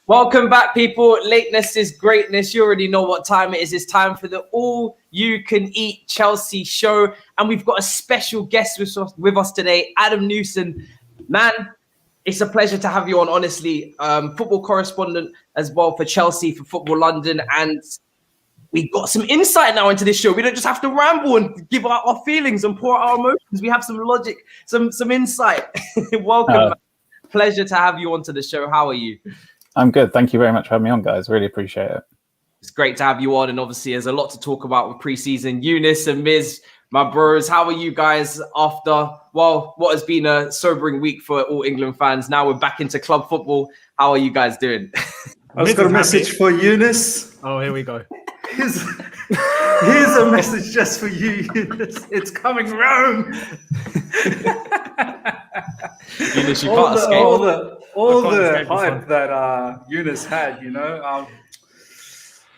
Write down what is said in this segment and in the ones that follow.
Welcome back, people. Lateness is greatness. You already know what time it is. It's time for the all-you-can-eat Chelsea show. And we've got a special guest with us today, Adam Newson. Man, it's a pleasure to have you on, honestly. Football correspondent as well for Chelsea, for Football London. And we got some insight now into this show. We don't just have to ramble and give out our feelings and pour out our emotions. We have some logic, some insight. Welcome. Man. Pleasure to have you onto the show. How are you? I'm good. Thank you very much for having me on, guys. Really appreciate it. It's great to have you on. And obviously, there's a lot to talk about with preseason. Younes and Miz, my bros, how are you guys after, well, what has been a sobering week for all England fans? Now we're back into club football. How are you guys doing? I've got a message for Younes. Oh, here we go. Here's a message just for you, Younes. It's coming Rome. Younes, you can't escape. All the hype that Younes had, you know.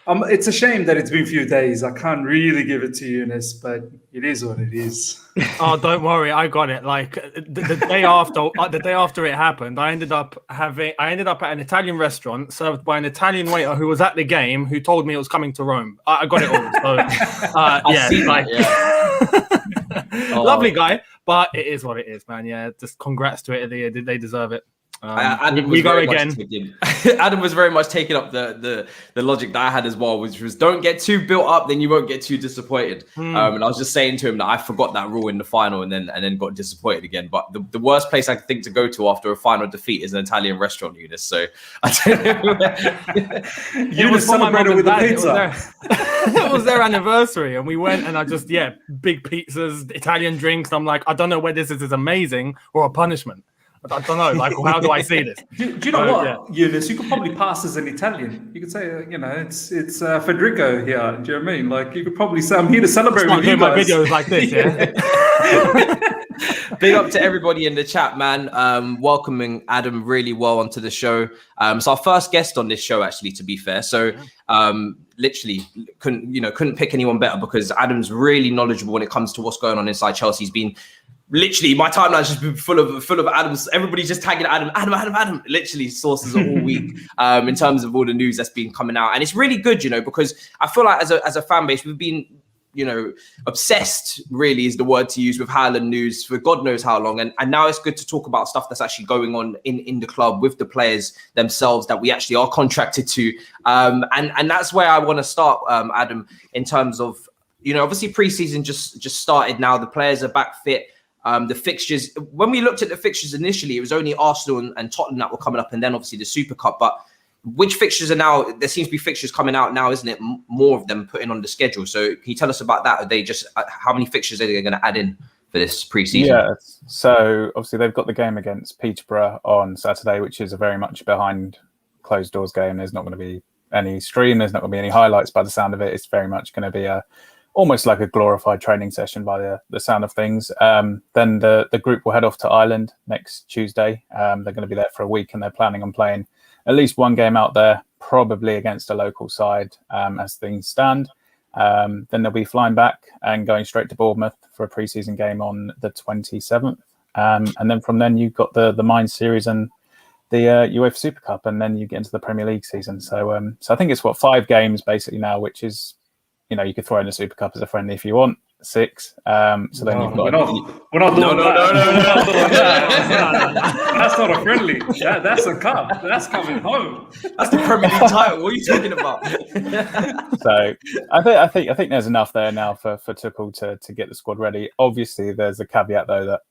It's a shame that it's been a few days. I can't really give it to Younes, but it is what it is. Oh, don't worry, I got it. Like the day after it happened, I ended up at an Italian restaurant served by an Italian waiter who was at the game, who told me it was coming to Rome. I got it all. So lovely guy, but it is what it is, man. Yeah, just congrats to it. They deserve it. We go again. Adam was very much taking up the logic that I had as well, which was don't get too built up, then you won't get too disappointed. And I was just saying to him that I forgot that rule in the final and then got disappointed again. But the worst place I think to go to after a final defeat is an Italian restaurant, Younes. So I don't know. You celebrated with a pizza. It was their anniversary, and we went, and I just big pizzas, Italian drinks. I'm like, I don't know whether this is amazing or a punishment. I don't know, like, how do I see this? Do you know what, Younes? You could probably pass as an Italian. You could say, it's Federico here. Do you know what I mean? Like, you could probably say, I'm here to celebrate with you guys. My videos like this, yeah? Big up to everybody in the chat, man. Welcoming Adam really well onto the show. So our first guest on this show, actually, to be fair. So literally couldn't pick anyone better, because Adam's really knowledgeable when it comes to what's going on inside Chelsea. He's been literally, my timeline's just been full of Adams. Everybody's just tagging Adam. Literally, sources all week in terms of all the news that's been coming out, and it's really good, because I feel like as a fan base, we've been, obsessed. Really, is the word to use with Haaland news for God knows how long, and now it's good to talk about stuff that's actually going on in the club with the players themselves that we actually are contracted to, and that's where I want to start, Adam, in terms of obviously preseason just started now. The players are back fit. The fixtures, when we looked at the fixtures initially, it was only Arsenal and Tottenham that were coming up, and then obviously the Super Cup. But which fixtures are now? There seems to be fixtures coming out now, isn't it? More of them putting on the schedule. So can you tell us about that? Are they just how many fixtures are they going to add in for this pre-season? Yeah, so obviously they've got the game against Peterborough on Saturday, which is a very much behind closed doors game. There's not going to be any stream. There's not going to be any highlights by the sound of it. It's very much going to be almost like a glorified training session by the sound of things. Then the group will head off to Ireland next Tuesday. They're going to be there for a week, and they're planning on playing at least one game out there, probably against a local side as things stand. Then they'll be flying back and going straight to Bournemouth for a pre-season game on the 27th. And then from then you've got the Mind Series and the UEFA Super Cup, and then you get into the Premier League season. So I think it's 5 games basically now, which is, you could throw in the Super Cup as a friendly if you want. 6. So then you've got. We're not doing that. That's not a friendly. That's a cup. That's coming home. That's the Premier League title. What are you talking about? So I think there's enough there now for Tuchel to get the squad ready. Obviously, there's a caveat though that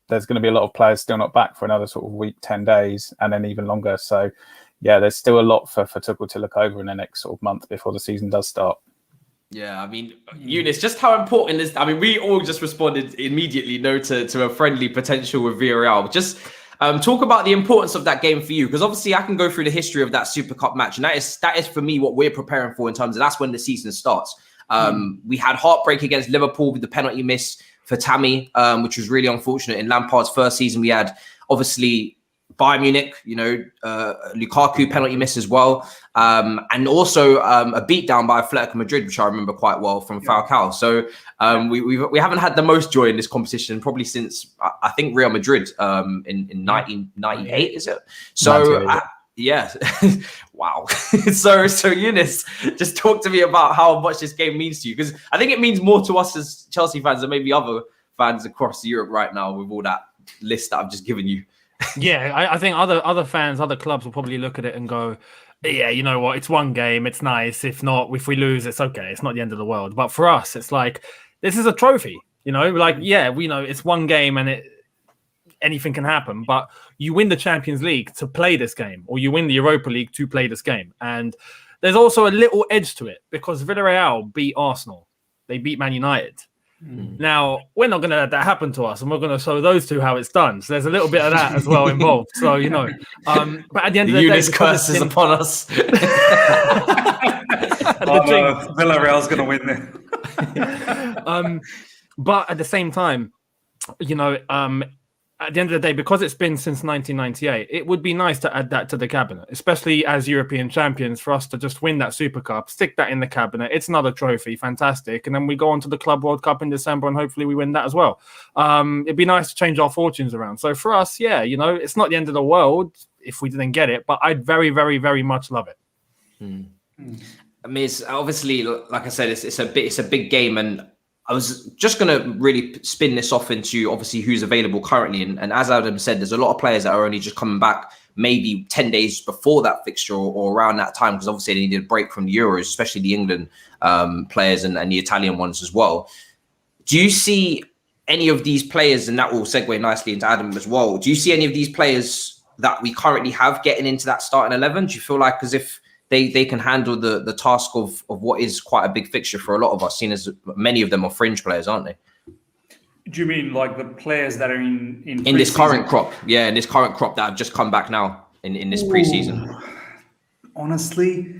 there's going to be a lot of players still not back for another sort of week, 10 days, and then even longer. So yeah, there's still a lot for Tuchel to look over in the next sort of month before the season does start. Yeah, I mean, Younes, just how important is... I mean, we all just responded immediately to a friendly potential with Villarreal. Just talk about the importance of that game for you, because obviously I can go through the history of that Super Cup match, and that is for me what we're preparing for in terms of that's when the season starts. We had heartbreak against Liverpool with the penalty miss for Tammy, which was really unfortunate. In Lampard's first season, we had obviously Bayern Munich, Lukaku penalty miss as well. And also a beatdown by Atletico Madrid, which I remember quite well from Falcao. So we haven't had the most joy in this competition probably since, I think, Real Madrid in 1998, is it? So Yeah. Wow. So Younes, just talk to me about how much this game means to you, because I think it means more to us as Chelsea fans than maybe other fans across Europe right now with all that list that I've just given you. Yeah, I think other fans, other clubs will probably look at it and go, yeah, you know what, it's one game, it's nice. If we lose, it's okay. It's not the end of the world. But for us, it's like, this is a trophy, like, yeah, we know it's one game and anything can happen, but you win the Champions League to play this game, or you win the Europa League to play this game. And there's also a little edge to it because Villarreal beat Arsenal. They beat Man United. Now, we're not going to let that happen to us, and we're going to show those two how it's done. So there's a little bit of that as well involved. So, but at the end of the day, Younes curse is upon us. Villarreal's going to win there. But at the same time, at the end of the day, because it's been since 1998, it would be nice to add that to the cabinet, especially as European champions, for us to just win that Super Cup, stick that in the cabinet. It's another trophy, fantastic. And then we go on to the Club World Cup in December, and hopefully we win that as well. It'd be nice to change our fortunes around. So for us, yeah, it's not the end of the world if we didn't get it, but I'd very, very, very much love it. I mean, it's obviously, like I said, it's a big game, and I was just going to really spin this off into obviously who's available currently. And as Adam said, there's a lot of players that are only just coming back maybe 10 days before that fixture or around that time, because obviously they needed a break from the Euros, especially the England players and the Italian ones as well. Do you see any of these players, and that will segue nicely into Adam as well, do you see any of these players that we currently have getting into that starting 11? Do you feel like as if they can handle the task of what is quite a big fixture for a lot of us, seeing as many of them are fringe players, aren't they? Do you mean like the players that are in this current crop? Yeah, in this current crop that have just come back now in this preseason. Honestly,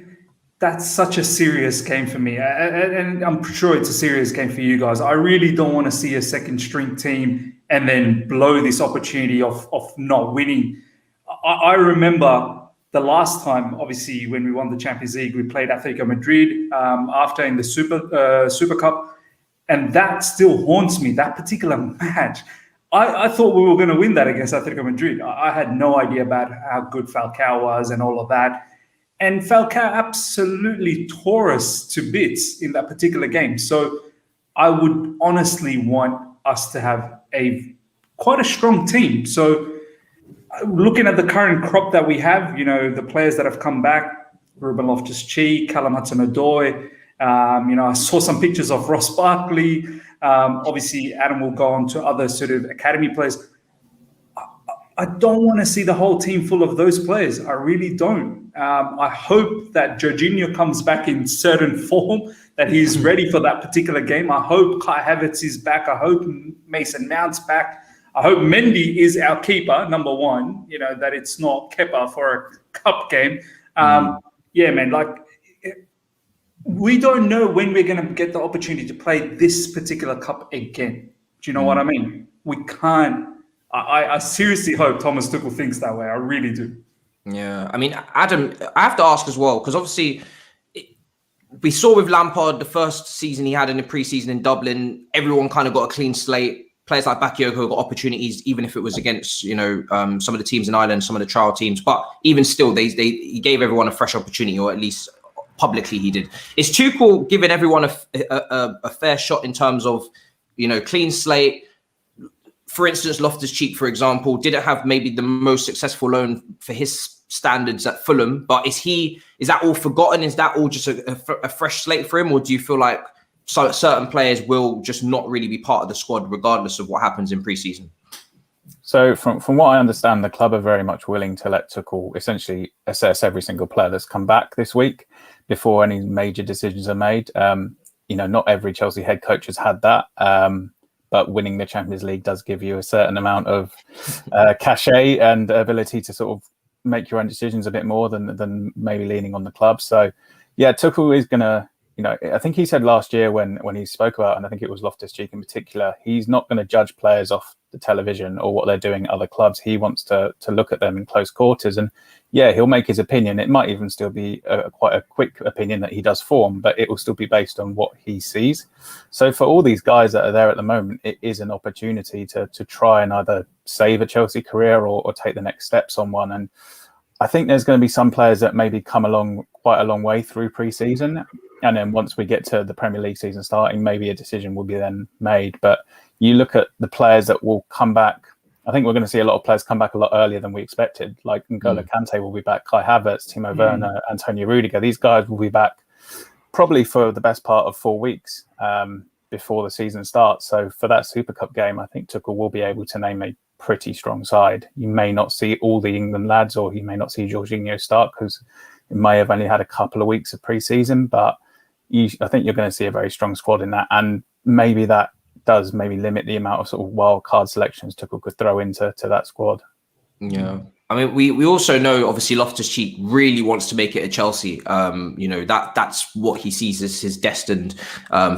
that's such a serious game for me. And I'm sure it's a serious game for you guys. I really don't want to see a second string team and then blow this opportunity of not winning. I remember the last time, obviously, when we won the Champions League, we played Atletico Madrid after in the Super Cup. And that still haunts me, that particular match. I thought we were going to win that against Atletico Madrid. I had no idea about how good Falcao was and all of that. And Falcao absolutely tore us to bits in that particular game. So I would honestly want us to have quite a strong team. So looking at the current crop that we have, the players that have come back, Ruben Loftus-Cheek, Callum Hudson-Odoi, I saw some pictures of Ross Barkley. Obviously, Adam will go on to other sort of academy players. I don't want to see the whole team full of those players. I really don't. I hope that Jorginho comes back in certain form, that he's ready for that particular game. I hope Kai Havertz is back. I hope Mason Mount's back. I hope Mendy is our keeper, number one, that it's not Kepa for a cup game. Yeah, man, we don't know when we're going to get the opportunity to play this particular cup again. Do you know what I mean? We can't. I seriously hope Thomas Tuchel thinks that way. I really do. Yeah. I mean, Adam, I have to ask as well, because obviously we saw with Lampard the first season he had in the preseason in Dublin, everyone kind of got a clean slate. Players like Bakayoko got opportunities, even if it was against, some of the teams in Ireland, some of the trial teams. But even still, he gave everyone a fresh opportunity, or at least publicly he did. Is Tuchel giving everyone a fair shot in terms of, clean slate? For instance, Loftus-Cheek, for example, didn't have maybe the most successful loan for his standards at Fulham. But is that all forgotten? Is that all just a fresh slate for him? Or do you feel like certain players will just not really be part of the squad regardless of what happens in pre-season? So from what I understand, the club are very much willing to let Tuchel essentially assess every single player that's come back this week before any major decisions are made. Not every Chelsea head coach has had that, but winning the Champions League does give you a certain amount of cachet and ability to sort of make your own decisions a bit more than maybe leaning on the club. So, yeah, Tuchel is going to, I think he said last year when he spoke about, and I think it was Loftus-Cheek in particular, he's not going to judge players off the television or what they're doing at other clubs. He wants to look at them in close quarters, and yeah, he'll make his opinion. It might even still be quite a quick opinion that he does form, but it will still be based on what he sees. So for all these guys that are there at the moment, it is an opportunity to try and either save a Chelsea career or take the next steps on one. And I think there's going to be some players that maybe come along quite a long way through pre-season, and then once we get to the Premier League season starting, maybe a decision will be then made. But you look at the players that will come back. I think we're going to see a lot of players come back a lot earlier than we expected. Like N'Golo Kante will be back, Kai Havertz, Timo Werner, Antonio Rudiger. These guys will be back probably for the best part of 4 weeks before the season starts. So for that Super Cup game, I think Tuchel will be able to name a pretty strong side. You may not see all the England lads, or you may not see Jorginho start because it may have only had a couple of weeks of pre-season, but I think you're going to see a very strong squad in that, and maybe that does maybe limit the amount of sort of wild card selections Tuchel could throw into that squad. Yeah. I mean, we also know, obviously, Loftus-Cheek really wants to make it at Chelsea. That's what he sees as his destined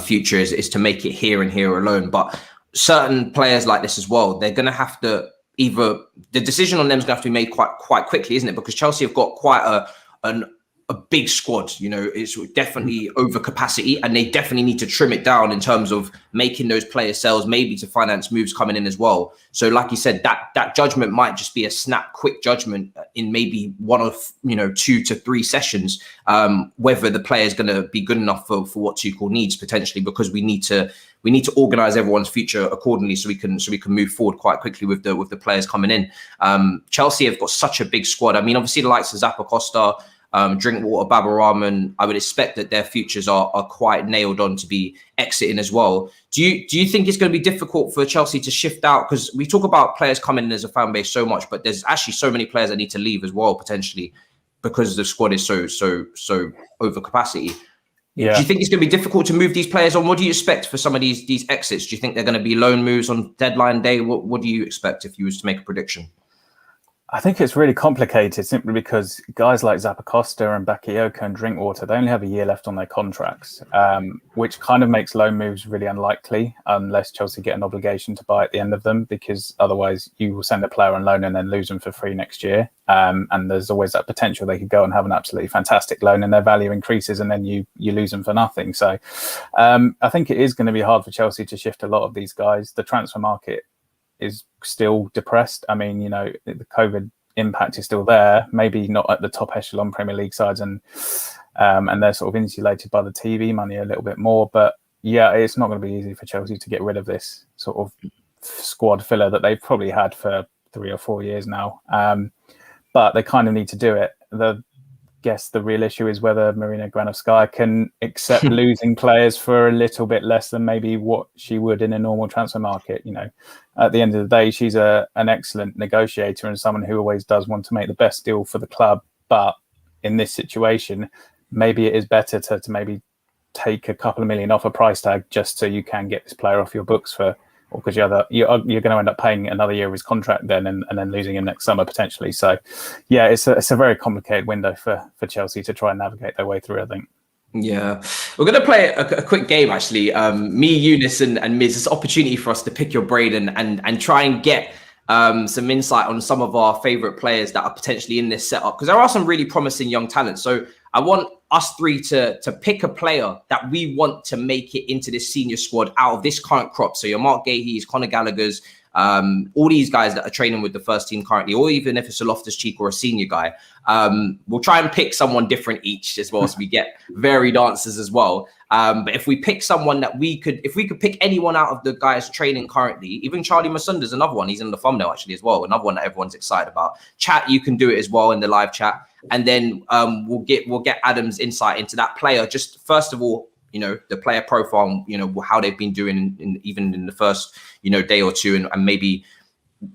future is to make it here and here alone. But certain players like this as well, they're going to have to the decision on them is going to have to be made quite quickly, isn't it? Because Chelsea have got quite a big squad, it's definitely over capacity, and they definitely need to trim it down in terms of making those player sales, maybe to finance moves coming in as well. So like you said, that judgment might just be a quick judgment in maybe one of 2 to 3 sessions, whether the player is going to be good enough for what Tuchel needs potentially, because we need to organize everyone's future accordingly so we can move forward quite quickly with the players coming in. Chelsea have got such a big squad. I mean, obviously the likes of Zappacosta, Drinkwater, Babaraman, I would expect that their futures are quite nailed on to be exiting as well. Do you think it's going to be difficult for Chelsea to shift out? Because we talk about players coming in as a fan base so much, but there's actually so many players that need to leave as well, potentially, because the squad is so over capacity. Yeah. Do you think it's going to be difficult to move these players on? What do you expect for some of these exits? Do you think they're going to be loan moves on deadline day? What do you expect if you was to make a prediction? I think it's really complicated simply because guys like Zappacosta and Bakayoko and Drinkwater, they only have a year left on their contracts, which kind of makes loan moves really unlikely unless Chelsea get an obligation to buy at the end of them, because otherwise you will send a player on loan and then lose them for free next year. And there's always that potential they could go and have an absolutely fantastic loan and their value increases and then you lose them for nothing. So I think it is going to be hard for Chelsea to shift a lot of these guys. The transfer market is still depressed. I mean, the COVID impact is still there, maybe not at the top echelon Premier League sides, and they're sort of insulated by the TV money a little bit more. But yeah, it's not going to be easy for Chelsea to get rid of this sort of squad filler that they've probably had for 3 or 4 years now. But they kind of need to do it. Guess the real issue is whether Marina Granovskaya can accept losing players for a little bit less than maybe what she would in a normal transfer market. At the end of the day, she's an excellent negotiator and someone who always does want to make the best deal for the club. But in this situation, maybe it is better to maybe take a couple of million off a price tag just so you can get this player off your books because you're going to end up paying another year of his contract then and then losing him next summer potentially. So, yeah, it's a very complicated window for Chelsea to try and navigate their way through, I think. Yeah, we're going to play a quick game, actually. Me, Younes and Miz, it's an opportunity for us to pick your brain and try and get some insight on some of our favourite players that are potentially in this setup, because there are some really promising young talents. So I want us three to pick a player that we want to make it into this senior squad out of this current crop. So your Mark Guehi's, Conor Gallagher's, all these guys that are training with the first team currently, or even if it's a Loftus-Cheek or a senior guy. We'll try and pick someone different each as well, so we get varied answers as well. But if we pick someone that if we could pick anyone out of the guys training currently, even Charly Musonda is another one. He's in the thumbnail actually as well. Another one that everyone's excited about. Chat, you can do it as well in the live chat. And then we'll get Adam's insight into that player. Just first of all, the player profile, how they've been doing even in the first, day or two, and maybe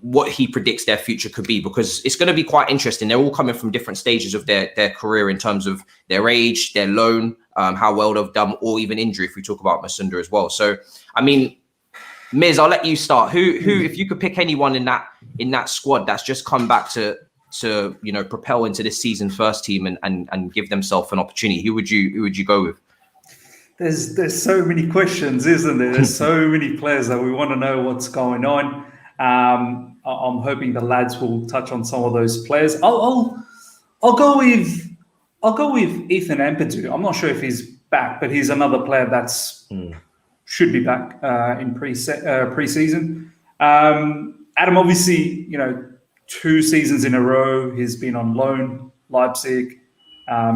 what he predicts their future could be, because it's going to be quite interesting. They're all coming from different stages of their career in terms of their age, their loan, how well they've done, or even injury, if we talk about Musonda as well. So, I mean, Miz, I'll let you start. Who, if you could pick anyone in that squad that's just come back to propel into this season first team and give themselves an opportunity, who would you go with? There's so many questions, isn't there? There's so many players that we want to know what's going on. I'm hoping the lads will touch on some of those players. I'll go with Ethan Ampadu. I'm not sure if he's back, but he's another player that's should be back in preseason. Adam, obviously, 2 seasons in a row, he's been on loan. Leipzig,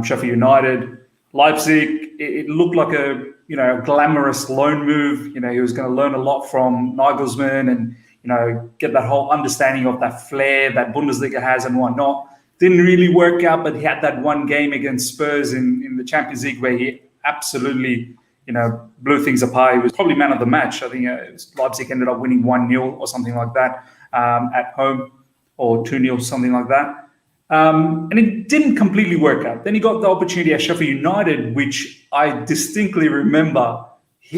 Sheffield United. Leipzig, it looked like a glamorous loan move. He was going to learn a lot from Nagelsmann and, get that whole understanding of that flair that Bundesliga has and whatnot. Didn't really work out, but he had that one game against Spurs in the Champions League where he absolutely, blew things apart. He was probably man of the match. I think Leipzig ended up winning 1-0 or something like that at home, or 2-0, something like that. And it didn't completely work out. Then he got the opportunity at Sheffield United, which I distinctly remember.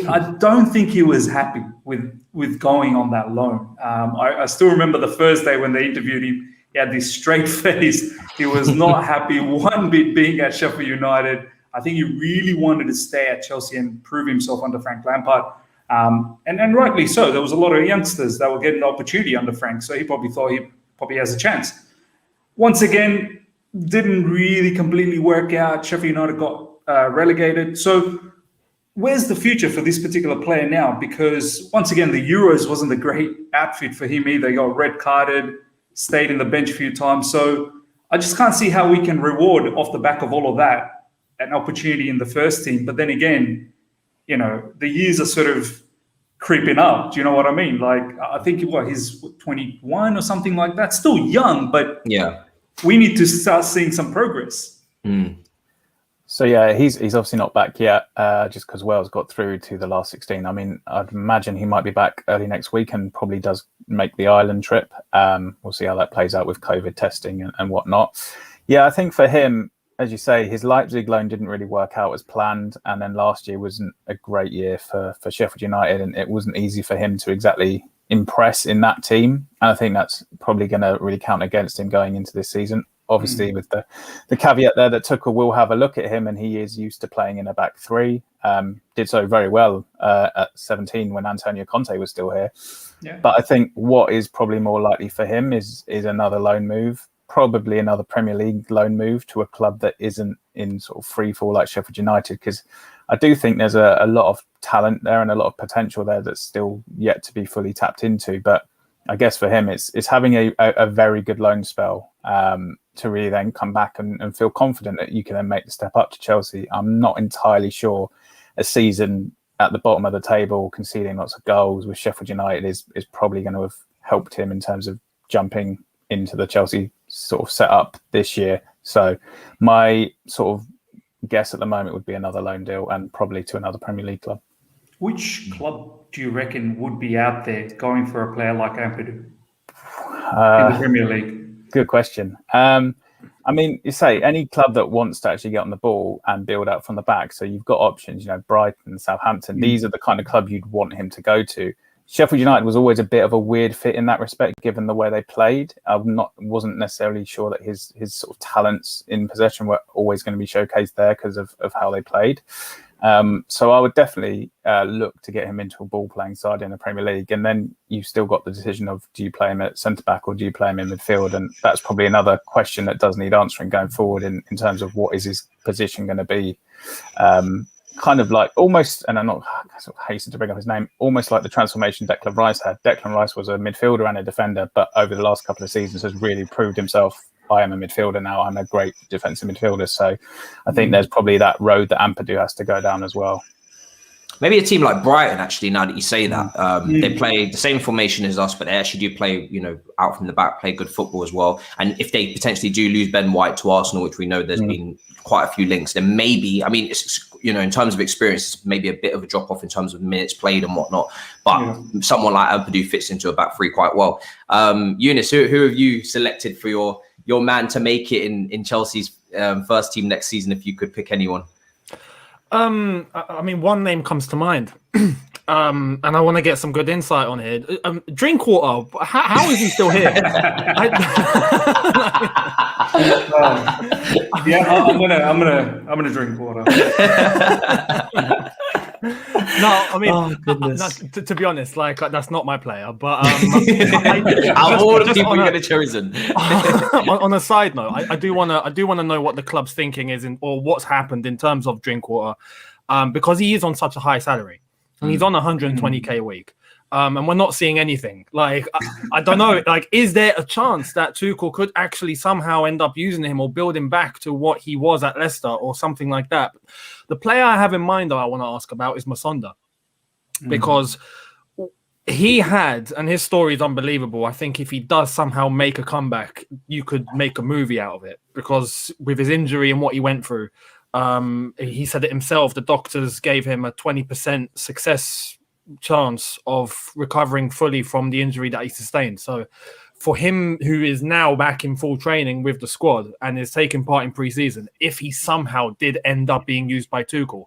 I don't think he was happy with going on that loan. I still remember the first day when they interviewed him. He had this straight face. He was not happy one bit being at Sheffield United. I think he really wanted to stay at Chelsea and prove himself under Frank Lampard. And rightly so. There was a lot of youngsters that were getting the opportunity under Frank, so he probably thought he probably has a chance. Once again, didn't really completely work out. Sheffield United got relegated. So where's the future for this particular player now? Because once again, the Euros wasn't a great outfit for him either. He got red carded, stayed in the bench a few times. So I just can't see how we can reward off the back of all of that an opportunity in the first team. But then again, the years are sort of creeping up. Do you know what I mean? Like, I think he's 21 or something like that. Still young, but yeah, we need to start seeing some progress. So yeah, he's obviously not back yet, just because Wales got through to the last 16. I mean, I'd imagine he might be back early next week and probably does make the Ireland trip. We'll see how that plays out with COVID testing and whatnot. Yeah, I think for him, as you say, his Leipzig loan didn't really work out as planned, and then last year wasn't a great year for Sheffield United, and it wasn't easy for him to exactly impress in that team. And I think that's probably going to really count against him going into this season. Obviously, with the caveat there that Tuchel will have a look at him, and he is used to playing in a back three. Did so very well at 17 when Antonio Conte was still here. Yeah. But I think what is probably more likely for him is another loan move, probably another Premier League loan move to a club that isn't in sort of free fall like Sheffield United, because I do think there's a lot of talent there and a lot of potential there that's still yet to be fully tapped into. But I guess for him, it's having a very good loan spell to really then come back and feel confident that you can then make the step up to Chelsea. I'm not entirely sure a season at the bottom of the table, conceding lots of goals with Sheffield United is probably going to have helped him in terms of jumping into the Chelsea sort of setup this year. So my sort of guess at the moment would be another loan deal, and probably to another Premier League club. Which club do you reckon would be out there going for a player like Ampadu in the Premier League? Good question. I mean, you say any club that wants to actually get on the ball and build up from the back. So you've got options, Brighton, Southampton. These are the kind of club you'd want him to go to. Sheffield United was always a bit of a weird fit in that respect, given the way they played. I wasn't necessarily sure that his sort of talents in possession were always going to be showcased there because of how they played. So I would definitely look to get him into a ball-playing side in the Premier League. And then you've still got the decision of, do you play him at centre-back or do you play him in midfield? And that's probably another question that does need answering going forward in terms of what is his position going to be. Kind of like almost, and I'm not sort of hasten to bring up his name, almost like the transformation Declan Rice had. Declan Rice was a midfielder and a defender, but over the last couple of seasons has really proved himself. I am a midfielder now. I'm a great defensive midfielder. So I think there's probably that road that Ampadu has to go down as well. Maybe a team like Brighton, actually, now that you say that, they play the same formation as us, but they actually do play, out from the back, play good football as well. And if they potentially do lose Ben White to Arsenal, which we know there's been quite a few links, then maybe, I mean, it's, in terms of experience, it's maybe a bit of a drop off in terms of minutes played and whatnot. But someone like Ampadu fits into a back three quite well. Younes, who have you selected for your man to make it in Chelsea's first team next season, if you could pick anyone? I mean, one name comes to mind, and I want to get some good insight on here. Drinkwater, how is he still here? I'm gonna drink water. No, I mean, to be honest, that's not my player. But out of all the people you could have chosen. On a side note, I do want to know what the club's thinking is, or what's happened in terms of Drinkwater, because he is on such a high salary, and he's on 120k a week. and we're not seeing anything. Like, I don't know. Like, is there a chance that Tuchel could actually somehow end up using him or build him back to what he was at Leicester or something like that? The player I have in mind that I want to ask about is Musonda, because he had, and his story is unbelievable. I think if he does somehow make a comeback, you could make a movie out of it, because with his injury and what he went through, he said it himself, the doctors gave him a 20% success chance of recovering fully from the injury that he sustained. So for him, who is now back in full training with the squad and is taking part in pre-season, if he somehow did end up being used by Tuchel,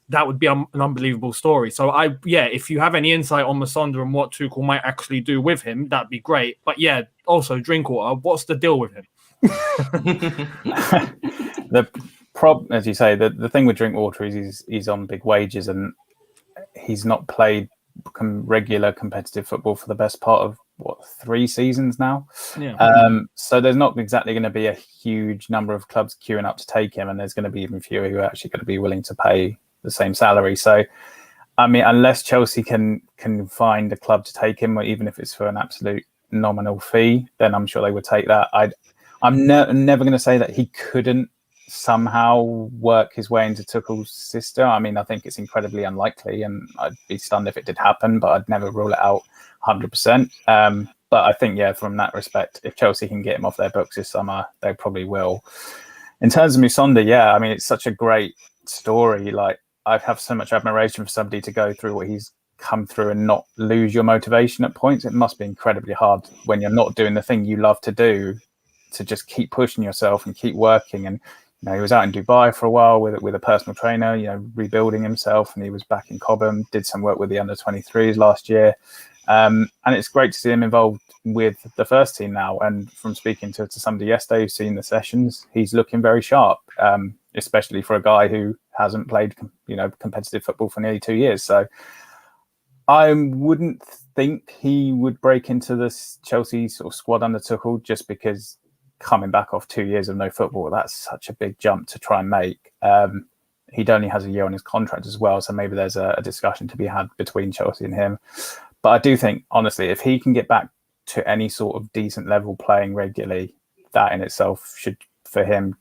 that would be an unbelievable story. So if you have any insight on Musonda and what Tuchel might actually do with him, that'd be great. But yeah, also Drinkwater, what's the deal with him? As you say, the thing with Drinkwater is he's on big wages and he's not played regular competitive football for the best part of 3 seasons now. So there's not exactly going to be a huge number of clubs queuing up to take him, and there's going to be even fewer who are actually going to be willing to pay the same salary. So I mean, unless Chelsea can find a club to take him, or even if it's for an absolute nominal fee, then I'm sure they would take that. I'm never going to say that he couldn't somehow work his way into Tuchel's system. I mean, I think it's incredibly unlikely, and I'd be stunned if it did happen, but I'd never rule it out 100%. But I think, from that respect, if Chelsea can get him off their books this summer, they probably will. In terms of Musonda, I mean, it's such a great story. Like, I have so much admiration for somebody to go through what he's come through and not lose your motivation at points. It must be incredibly hard when you're not doing the thing you love to do, to just keep pushing yourself and keep working. And he was out in Dubai for a while with a personal trainer, rebuilding himself, and he was back in Cobham, did some work with the under-23s last year. And it's great to see him involved with the first team now. And from speaking to somebody yesterday who's seen the sessions, he's looking very sharp, especially for a guy who hasn't played, competitive football for nearly 2 years. So I wouldn't think he would break into this Chelsea sort of squad under Tuchel, just because coming back off 2 years of no football, that's such a big jump to try and make. He only has a year on his contract as well, so maybe there's a discussion to be had between Chelsea and him. But I do think, honestly, if he can get back to any sort of decent level playing regularly, that in itself should, for him,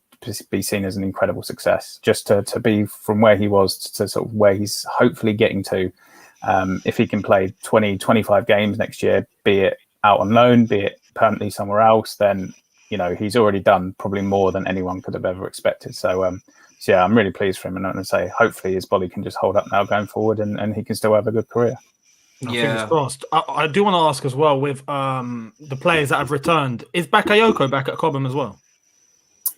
be seen as an incredible success. Just to be from where he was to sort of where he's hopefully getting to. If he can play 20, 25 games next year, be it out on loan, be it permanently somewhere else, then he's already done probably more than anyone could have ever expected. So I'm really pleased for him, and I'm going to say hopefully his body can just hold up now going forward, and he can still have a good career. Fingers crossed. I do want to ask as well, with the players that have returned, is Bakayoko back at Cobham as well?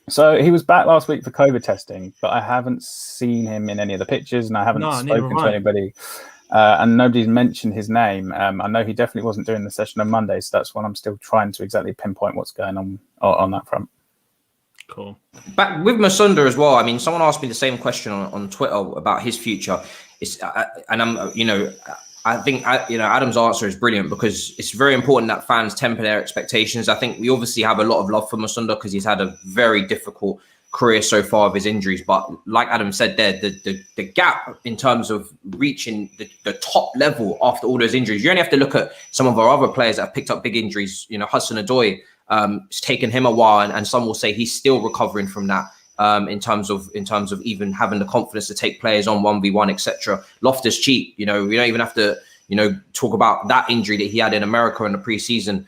So he was back last week for COVID testing, but I haven't seen him in any of the pictures, and I haven't spoken to anybody. And nobody's mentioned his name. I know he definitely wasn't doing the session on Monday, so that's when I'm still trying to exactly pinpoint what's going on that front. Cool. Back with Musonda as well. I mean, someone asked me the same question on Twitter about his future. I think Adam's answer is brilliant, because it's very important that fans temper their expectations. I think we obviously have a lot of love for Musonda because he's had a very difficult career so far of his injuries, but like Adam said there, the gap in terms of reaching the top level after all those injuries, you only have to look at some of our other players that have picked up big injuries. Hudson-Odoi, it's taken him a while, and some will say he's still recovering from that. In terms of even having the confidence to take players on 1v1, etc. Loftus-Cheek, we don't even have to, talk about that injury that he had in America in the preseason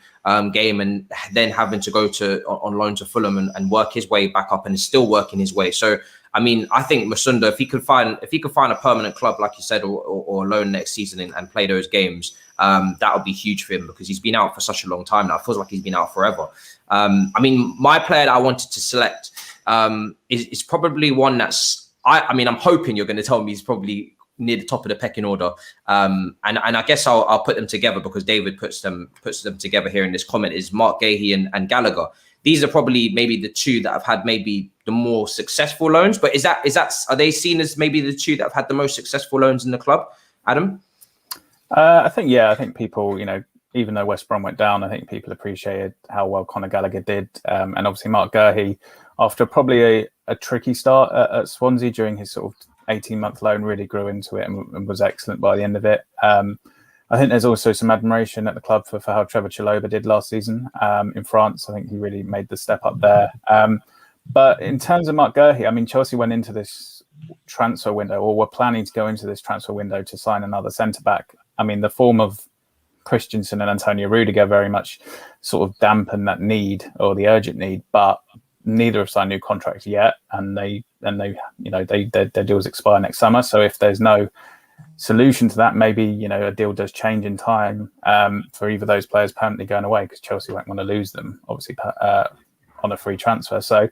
game, and then having to go on loan to Fulham and work his way back up, and is still working his way. So, I mean, I think Musonda, if he could find a permanent club, like you said, or loan next season and play those games, that would be huge for him, because he's been out for such a long time now. It feels like he's been out forever. I mean, my player that I wanted to select is probably one that's, I'm hoping you're going to tell me he's probably near the top of the pecking order. And I guess I'll put them together, because David puts them together here in this comment, is Mark Guehi and Gallagher. These are probably maybe the two that have had maybe the more successful loans, but are they seen as maybe the two that have had the most successful loans in the club? Adam? I think people, even though West Brom went down, I think people appreciated how well Conor Gallagher did. And obviously Mark Guehi, after probably a tricky start at Swansea during his sort of 18-month loan, really grew into it and was excellent by the end of it. I I think there's also some admiration at the club for how Trevor Chalobah did last season in France. I think he really made the step up there. But in terms of Mark Guehi, I mean, Chelsea went into this transfer window, or were planning to go into this transfer window to sign another centre-back. I mean, the form of Christensen and Antonio Rudiger very much sort of dampened that need, or the urgent need, but neither have signed new contracts yet, and their deals expire next summer. So if there's no solution to that, maybe a deal does change in time for either of those players permanently going away, because Chelsea won't want to lose them, obviously, on a free transfer. So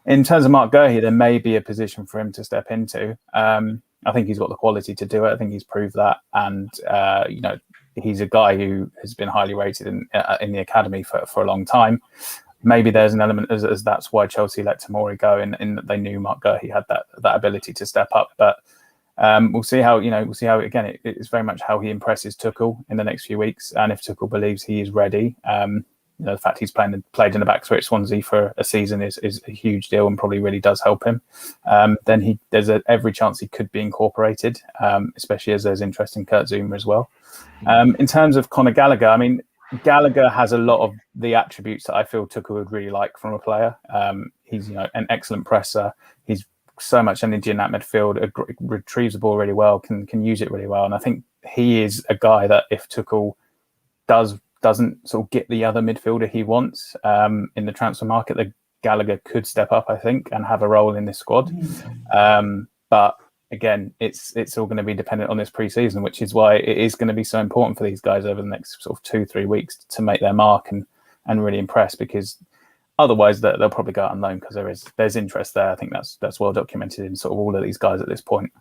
in terms of Mark Guehi, there may be a position for him to step into. I think he's got the quality to do it. I think he's proved that, and he's a guy who has been highly rated in the academy for a long time. Maybe there's an element as that's why Chelsea let Tomori go, in that they knew Mark Guehi had that ability to step up. But we'll see how again, it's very much how he impresses Tuchel in the next few weeks, and if Tuchel believes he is ready. The fact he's played in the back three at Swansea for a season is a huge deal, and probably really does help him. Then there's every chance he could be incorporated, especially as there's interest in Kurt Zouma as well. In terms of Conor Gallagher, I mean, Gallagher has a lot of the attributes that I feel Tuchel would really like from a player. He's an excellent presser. He's so much energy in that midfield. Retrieves the ball really well. Can use it really well. And I think he is a guy that if Tuchel doesn't sort of get the other midfielder he wants in the transfer market, that Gallagher could step up, I think, and have a role in this squad. But again, it's all going to be dependent on this pre-season, which is why it is going to be so important for these guys over the next sort of 2-3 weeks to make their mark and really impress, because otherwise they'll probably go out on loan, because there's interest there. I think that's well documented in sort of all of these guys at this point.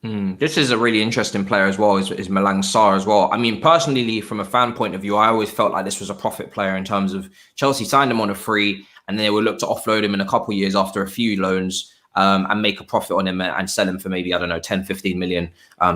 This is a really interesting player as well, is Malang Sarr as well. I mean, personally, from a fan point of view, I always felt like this was a profit player in terms of Chelsea signed him on a free, and they will look to offload him in a couple of years after a few loans and make a profit on him and sell him for maybe, 10-15 million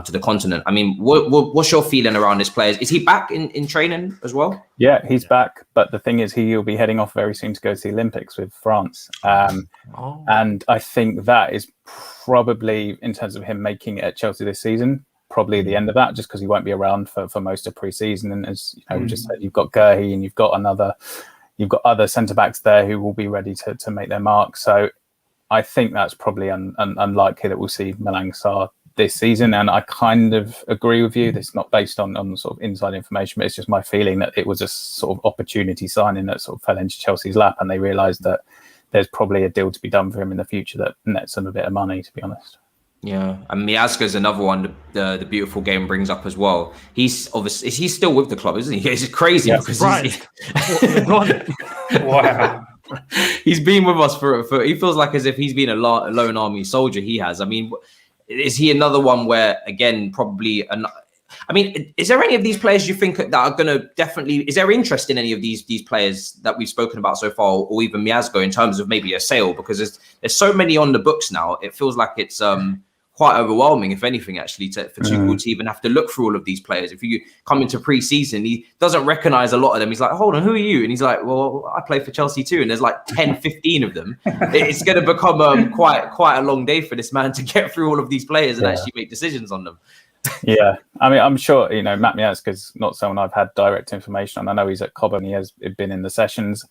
to the continent. I mean, what's your feeling around this player? Is he back in training as well? Yeah, he's back. But the thing is, he'll be heading off very soon to go to the Olympics with France. And I think that is probably, in terms of him making it at Chelsea this season, probably the end of that, just because he won't be around for most of pre-season. And as we just said, you've got Guehi and you've got other centre-backs there who will be ready to make their mark. So I think that's probably unlikely that we'll see Malang Sarr this season. And I kind of agree with you. It's not based on sort of inside information, but it's just my feeling that it was a sort of opportunity signing that sort of fell into Chelsea's lap, and they realised that there's probably a deal to be done for him in the future that nets them a bit of money, to be honest. Yeah, and Miazga is another one the beautiful game brings up as well. He's still with the club, isn't he? It's crazy because wow. He's been with us for he feels like as if he's been a lone army soldier. He has. I mean, is he another one where, again, probably I mean, is there any of these players you think that are going to definitely, is there interest in any of these players that we've spoken about so far, or even Miazga, in terms of maybe a sale? Because there's so many on the books now. It feels like it's quite overwhelming, if anything, actually, for Tuchel to even have to look through all of these players. If you come into pre-season, he doesn't recognize a lot of them. He's like, hold on, who are you? And he's like, well, I play for Chelsea too. And there's like 10, 15 of them. It's going to become quite a long day for this man to get through all of these players and actually make decisions on them. Yeah, I mean, I'm sure, Matt Miazga's not someone I've had direct information on. I know he's at Cobham, he has been in the sessions.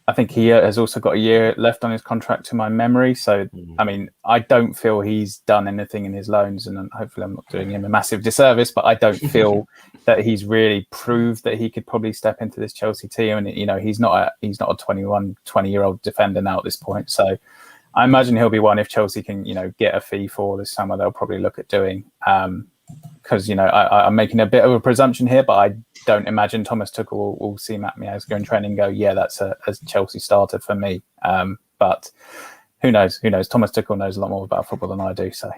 I think he has also got a year left on his contract, to my memory. So, I mean, I don't feel he's done anything in his loans, and hopefully I'm not doing him a massive disservice, but I don't feel that he's really proved that he could probably step into this Chelsea team. And, he's not a 20-year-old defender now at this point. So I imagine he'll be one, if Chelsea can, get a fee for this summer, they'll probably look at doing. Because, I'm making a bit of a presumption here, but I don't imagine Thomas Tuchel will see Matt Miazga in training and go, yeah, that's a Chelsea starter for me. But who knows? Thomas Tuchel knows a lot more about football than I do. So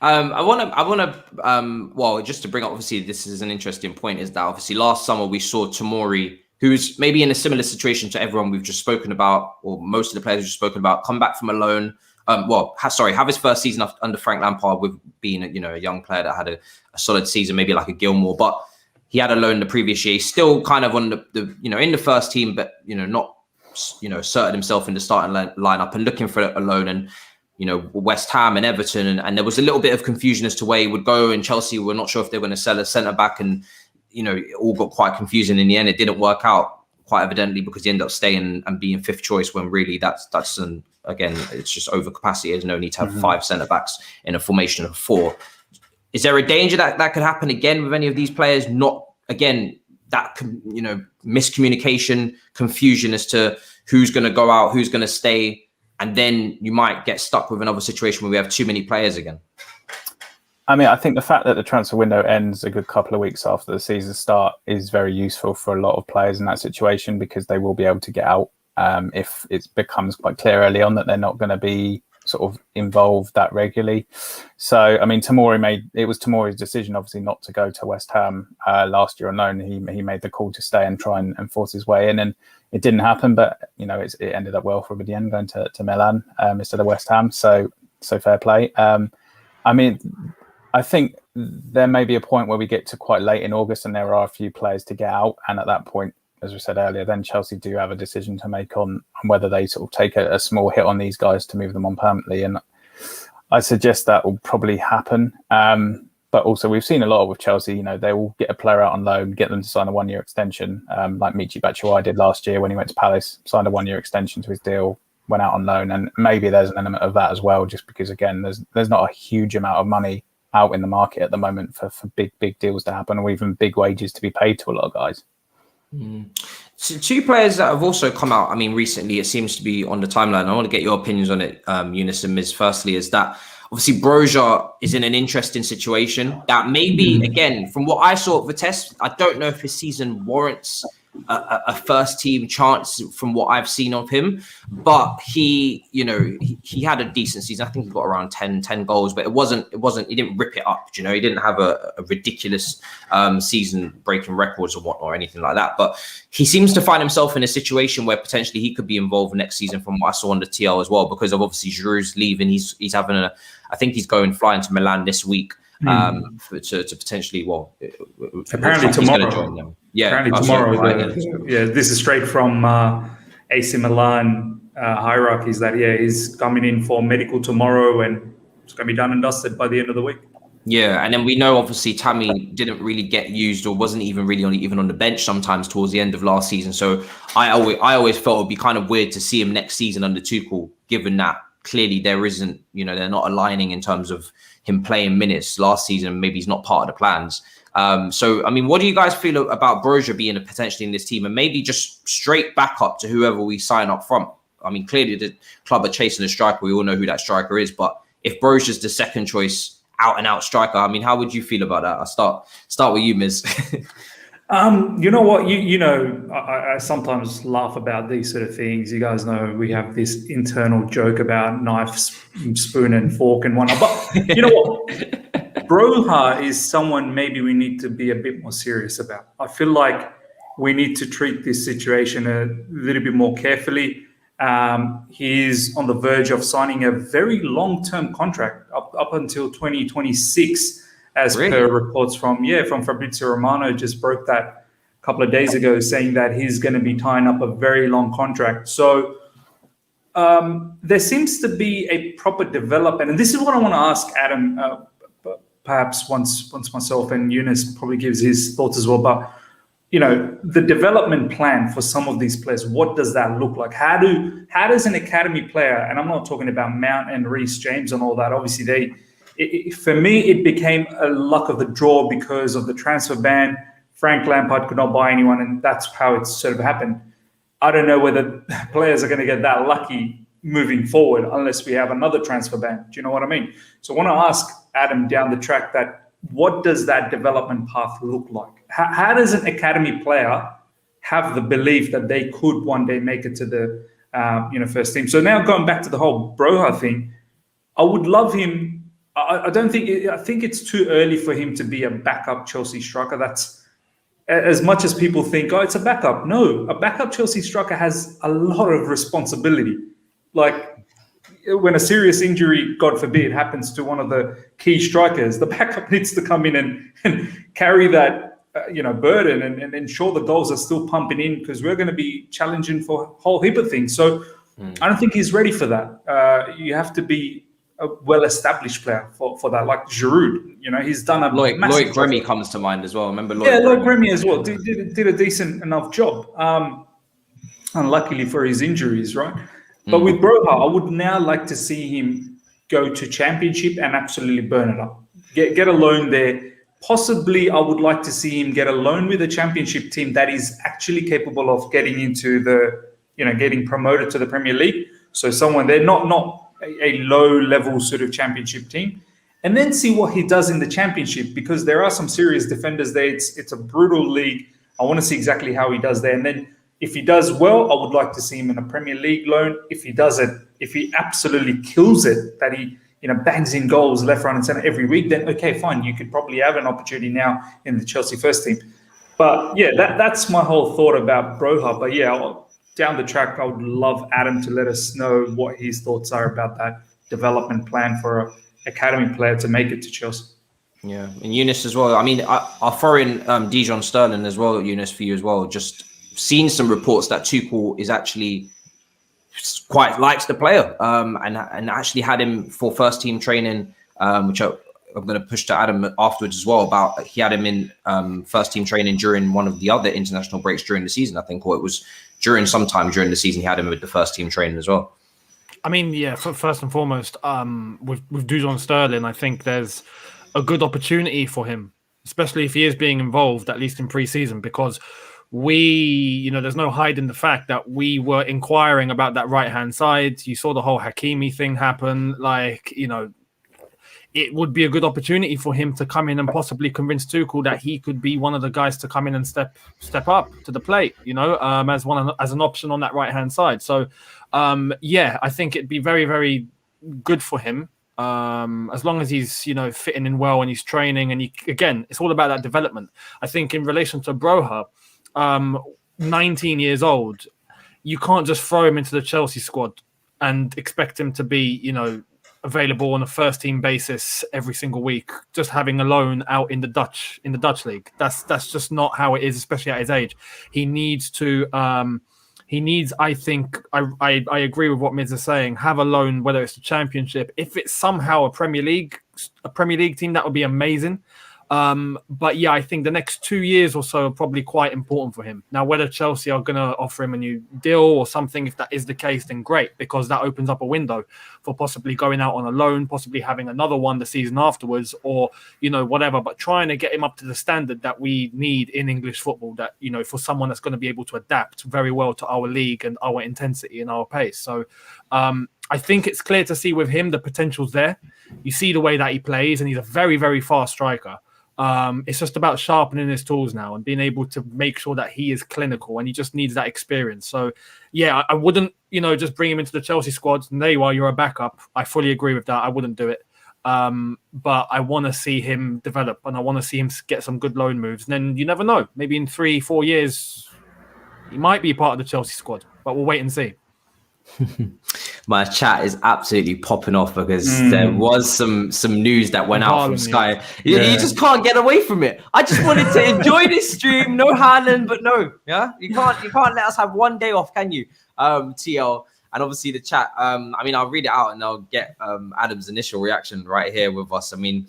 I want to, well, just to bring up, obviously, this is an interesting point, is that obviously last summer we saw Tomori, who's maybe in a similar situation to everyone we've just spoken about, or most of the players we've just spoken about, come back from a loan. Have his first season under Frank Lampard, with being a young player that had a solid season, maybe like a Gilmore, but he had a loan the previous year. He's still kind of on the in the first team, but not certain himself in the starting lineup and looking for a loan. And West Ham and Everton, and there was a little bit of confusion as to where he would go. And Chelsea were not sure if they were going to sell a centre back, and it all got quite confusing in the end. It didn't work out quite evidently because he ended up staying and being fifth choice when really that's again, it's just over capacity. There's no need to have 5 centre backs in a formation of 4. Is there a danger that could happen again with any of these players? Not again, that miscommunication, confusion as to who's going to go out, who's going to stay, and then you might get stuck with another situation where we have too many players again. I mean, I think the fact that the transfer window ends a good couple of weeks after the season start is very useful for a lot of players in that situation, because they will be able to get out if it becomes quite clear early on that they're not going to be sort of involved that regularly. So, I mean, it was Tomori's decision, obviously, not to go to West Ham last year on loan. He made the call to stay and try and force his way in, and it didn't happen. But it ended up well for him at the end, going to Milan instead of West Ham. So fair play. I mean, I think there may be a point where we get to quite late in August and there are a few players to get out, and at that point, as we said earlier, then Chelsea do have a decision to make on whether they sort of take a small hit on these guys to move them on permanently. And I suggest that will probably happen. But also we've seen a lot with Chelsea, they will get a player out on loan, get them to sign a 1-year extension, like Michy Batshuayi did last year when he went to Palace, signed a 1-year extension to his deal, went out on loan. And maybe there's an element of that as well, just because, again, there's not a huge amount of money out in the market at the moment for big deals to happen, or even big wages to be paid to a lot of guys. So 2 players that have also come out, I mean, recently, it seems to be on the timeline. I want to get your opinions on it, Younes and Miz. Firstly, is that obviously Broja is in an interesting situation that maybe, again, from what I saw at Vitesse, I don't know if his season warrants a first team chance from what I've seen of him, but he had a decent season. I think he got around 10 goals, but it wasn't, he didn't rip it up. He didn't have a ridiculous season breaking records or anything like that. But he seems to find himself in a situation where potentially he could be involved next season from what I saw on the TL as well, because of obviously Giroud's leaving. He's having I think he's flying to Milan this week. To potentially, apparently tomorrow. Join them. Yeah, apparently tomorrow. This is straight from AC Milan hierarchies. That he's coming in for medical tomorrow, and it's going to be done and dusted by the end of the week. Yeah, and then we know obviously Tammy didn't really get used, or wasn't even really even on the bench sometimes towards the end of last season. So I always felt it'd be kind of weird to see him next season under Tuchel, given that clearly there isn't, they're not aligning in terms of him playing minutes last season. Maybe he's not part of the plans. So, I mean, what do you guys feel about Broja being potentially in this team, and maybe just straight back up to whoever we sign up front? I mean, clearly the club are chasing a striker. We all know who that striker is. But if Broja's the second choice, out and out striker, I mean, how would you feel about that? I'll start with you, Miz. You know what? I sometimes laugh about these sort of things. You guys know we have this internal joke about knife, spoon, and fork and whatnot. But you know what? Broja is someone maybe we need to be a bit more serious about. I feel like we need to treat this situation a little bit more carefully. He's on the verge of signing a very long-term contract up until 2026. As really? Per reports from Fabrizio Romano, just broke that a couple of days ago, saying that he's going to be tying up a very long contract. So there seems to be a proper development, and this is what I want to ask Adam. Perhaps once myself and Younes probably gives his thoughts as well. But the development plan for some of these players, what does that look like? How does an academy player, and I'm not talking about Mount and Reece James and all that. Obviously for me, it became a luck of the draw because of the transfer ban. Frank Lampard could not buy anyone, and that's how it sort of happened. I don't know whether players are going to get that lucky moving forward unless we have another transfer ban. Do you know what I mean? So I want to ask Adam down the track that what does that development path look like? How does an academy player have the belief that they could one day make it to the first team? So now going back to the whole Broja thing, I would love him. I think it's too early for him to be a backup Chelsea striker. That's as much as people think, it's a backup. No, a backup Chelsea striker has a lot of responsibility. Like when a serious injury, God forbid, happens to one of the key strikers, the backup needs to come in and carry that burden and ensure the goals are still pumping in, because we're going to be challenging for a whole heap of things. So I don't think he's ready for that. You have to be a well-established player for that, like Giroud. You know, he's done a Loic Remy comes to mind as well. Remember Loic Remy as well did a decent enough job. Unluckily for his injuries, right? But with Broja, I would now like to see him go to Championship and absolutely burn it up. Get a loan there. Possibly, I would like to see him get a loan with a Championship team that is actually capable of getting into getting promoted to the Premier League. So someone they're not a low-level sort of Championship team, and then see what he does in the Championship, because there are some serious defenders there. It's a brutal league. I want to see exactly how he does there, and then if he does well, I would like to see him in a Premier League loan. If he absolutely kills it, that he bangs in goals left, right, and centre every week, then okay, fine. You could probably have an opportunity now in the Chelsea first team. But yeah, that's my whole thought about Broja. But yeah, down the track, I would love Adam to let us know what his thoughts are about that development plan for an academy player to make it to Chelsea. Yeah, and Younes as well. I mean, I'll throw in Dujon Sterling as well, Younes, for you as well. Just seen some reports that Tuchel is actually quite likes the player, and actually had him for first team training, which I'm going to push to Adam afterwards as well. About he had him in first team training during one of the other international breaks during the season, I think, or it was sometime during the season he had him with the first team training as well. I mean, yeah, first and foremost, with Dujon Sterling, I think there's a good opportunity for him, especially if he is being involved, at least in pre-season, because there's no hiding the fact that we were inquiring about that right-hand side. You saw the whole Hakimi thing happen. It would be a good opportunity for him to come in and possibly convince Tuchel that he could be one of the guys to come in and step up to the plate, as an option on that right-hand side. So, I think it'd be very, very good for him. As long as he's, fitting in well and he's training, and it's all about that development. I think in relation to Broja, 19 years old, you can't just throw him into the Chelsea squad and expect him to be, available on a first team basis every single week, just having a loan out in the Dutch league. That's just not how it is, especially at his age. He needs to I think I agree with what Miz is saying, have a loan, whether it's the Championship. If it's somehow a Premier League team, that would be amazing. But yeah, I think the next 2 years or so are probably quite important for him. Now, whether Chelsea are going to offer him a new deal or something, if that is the case, then great, because that opens up a window for possibly going out on a loan, possibly having another one the season afterwards, or, whatever. But trying to get him up to the standard that we need in English football, that, for someone that's going to be able to adapt very well to our league and our intensity and our pace. So, I think it's clear to see with him the potential's there. You see the way that he plays, and he's a very, very fast striker. It's just about sharpening his tools now and being able to make sure that he is clinical, and he just needs that experience. So, yeah, I wouldn't, just bring him into the Chelsea squad and there you are, you're a backup. I fully agree with that. I wouldn't do it. But I want to see him develop, and I want to see him get some good loan moves. And then you never know. Maybe in 3-4 years, he might be part of the Chelsea squad, but we'll wait and see. My chat is absolutely popping off because there was some news that went out from Sky. You just can't get away from it. I just wanted to enjoy this stream. No Haaland, but no, you can't let us have one day off, can you? TL, and obviously the chat. I'll read it out and I'll get Adam's initial reaction right here with us. I mean,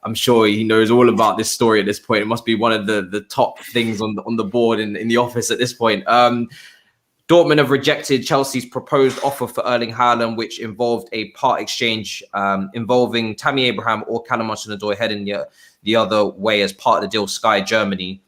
I'm sure he knows all about this story at this point. It must be one of the top things on the board in the office at this point. Dortmund have rejected Chelsea's proposed offer for Erling Haaland, which involved a part exchange involving Tammy Abraham or Callum Hudson-Odoi heading the other way as part of the deal, Sky Germany.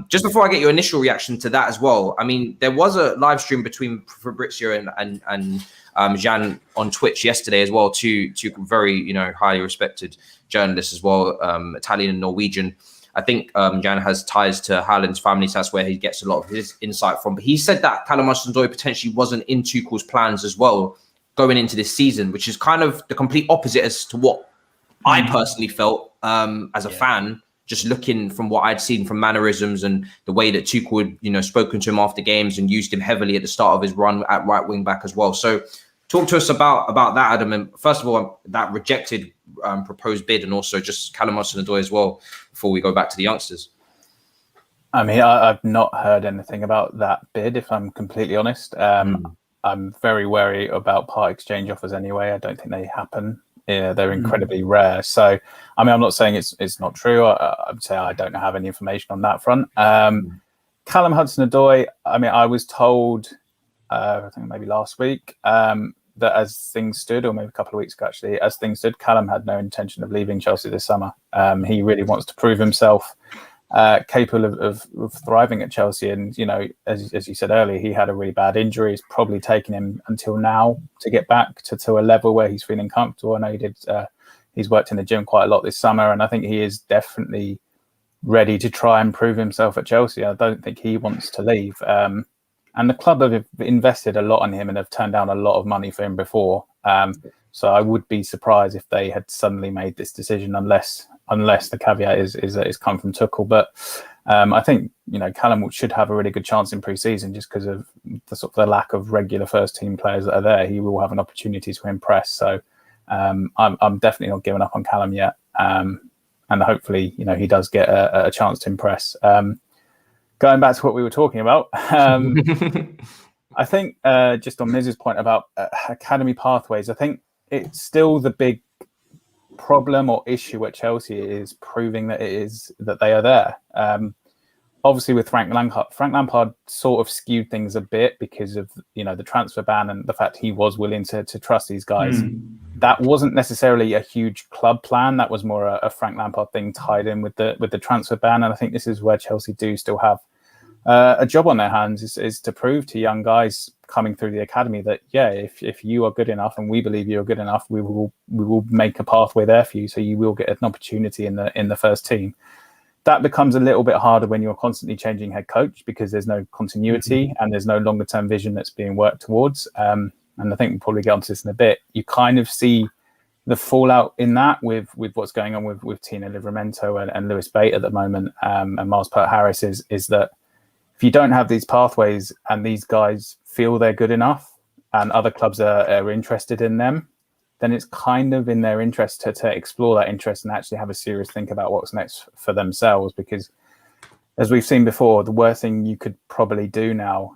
Just before I get your initial reaction to that as well, I mean, there was a live stream between Fabrizio and Jan on Twitch yesterday as well, two very, highly respected journalists as well, Italian and Norwegian. I think Jan has ties to Haaland's family, so that's where he gets a lot of his insight from. But he said that Callum Hudson-Odoi potentially wasn't in Tuchel's plans as well going into this season, which is kind of the complete opposite as to what I personally felt as a fan, just looking from what I'd seen from mannerisms and the way that Tuchel had, spoken to him after games and used him heavily at the start of his run at right wing back as well. So talk to us about that, Adam. And first of all, that rejected proposed bid, and also just Callum Hudson-Odoi as well, before we go back to the youngsters. I mean, I've not heard anything about that bid, if I'm completely honest. I'm very wary about part exchange offers anyway. I don't think they happen. Yeah, they're incredibly rare. So, I mean, I'm not saying it's not true. I would say I don't have any information on that front. Callum Hudson-Odoi, I mean, I was told, I think maybe last week, that as things stood, or maybe a couple of weeks ago actually, as things stood, Callum had no intention of leaving Chelsea this summer. He really wants to prove himself capable of thriving at Chelsea. And, you know, as you said earlier, he had a really bad injury. It's probably taken him until now to get back to a level where he's feeling comfortable. I know he's worked in the gym quite a lot this summer, and I think he is definitely ready to try and prove himself at Chelsea. I don't think he wants to leave. And the club have invested a lot on him and have turned down a lot of money for him before. So I would be surprised if they had suddenly made this decision, unless the caveat is that it's come from Tuchel. But I think, you know, Callum should have a really good chance in pre-season just because of the lack of regular first team players that are there. He will have an opportunity to impress. So I'm definitely not giving up on Callum yet. And hopefully, you know, he does get a chance to impress. Going back to what we were talking about, I think just on Miz's point about academy pathways, I think it's still the big problem or issue at Chelsea is proving that they are there. Obviously, with Frank Lampard sort of skewed things a bit because of, you know, the transfer ban and the fact he was willing to trust these guys. That wasn't necessarily a huge club plan. That was more a Frank Lampard thing tied in with the transfer ban. And I think this is where Chelsea do still have a job on their hands, is to prove to young guys coming through the academy that, yeah, if you are good enough and we believe you're good enough, we will make a pathway there for you, so you will get an opportunity in the first team. That becomes a little bit harder when you're constantly changing head coach because there's no continuity and there's no longer term vision that's being worked towards. And I think we'll probably get onto this in a bit. You kind of see the fallout in that with what's going on with Tino Livramento and Lewis Bate at the moment, and Miles Peart-Harris is that if you don't have these pathways and these guys feel they're good enough and other clubs are interested in them, then it's kind of in their interest to explore that interest and actually have a serious think about what's next for themselves. Because as we've seen before, the worst thing you could probably do now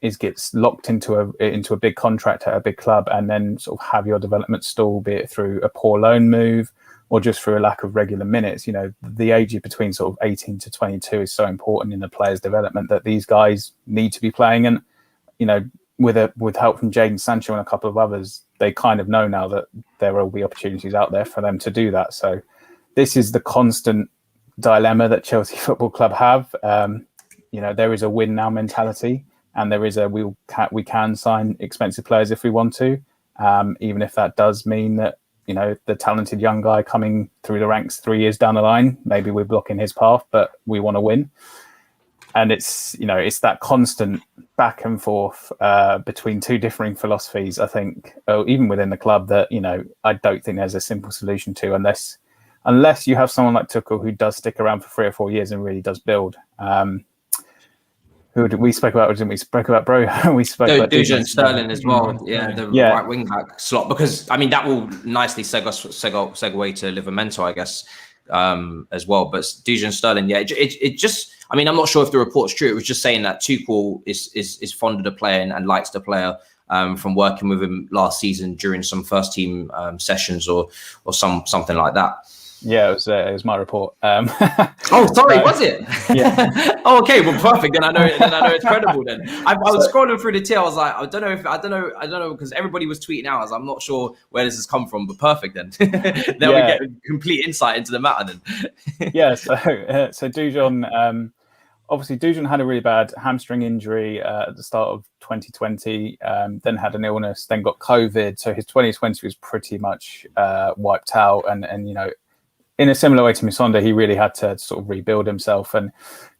is get locked into a big contract at a big club and then sort of have your development stall, be it through a poor loan move or just through a lack of regular minutes. You know, the age between sort of 18 to 22 is so important in the player's development that these guys need to be playing. And, you know, with help from Jadon Sancho and a couple of others, they kind of know now that there will be opportunities out there for them to do that. So this is the constant dilemma that Chelsea Football Club have. You know, there is a win now mentality, and there is we can sign expensive players if we want to, even if that does mean that, you know, the talented young guy coming through the ranks 3 years down the line, maybe we're blocking his path, but we want to win. And it's, you know, it's that constant back and forth between two differing philosophies, I think, even within the club, that, you know, I don't think there's a simple solution to, unless you have someone like Tuchel who does stick around for 3 or 4 years and really does build. Who did we spoke about? Didn't we spoke about Bro? We spoke about Dujon Sterling as well. Yeah, right wing back slot, because I mean that will nicely segue to Livramento, I guess, as well. But Dujon Sterling, yeah, it just. I mean, I'm not sure if the report's true. It was just saying that Tuchel is fond of the player and likes the player from working with him last season during some first team sessions or something like that. Yeah, it was my report. Oh, sorry, was it? Yeah. Oh, okay. Well, perfect. Then I know it's credible. Then I was scrolling through the tier. I was like, I don't know, because everybody was tweeting out. I'm not sure where this has come from, but perfect. Then we get complete insight into the matter. Then. Yeah. So Dujon. Obviously, Dujon had a really bad hamstring injury at the start of 2020. Then had an illness. Then got COVID. So his 2020 was pretty much wiped out. And you know, in a similar way to Musonda, he really had to sort of rebuild himself, and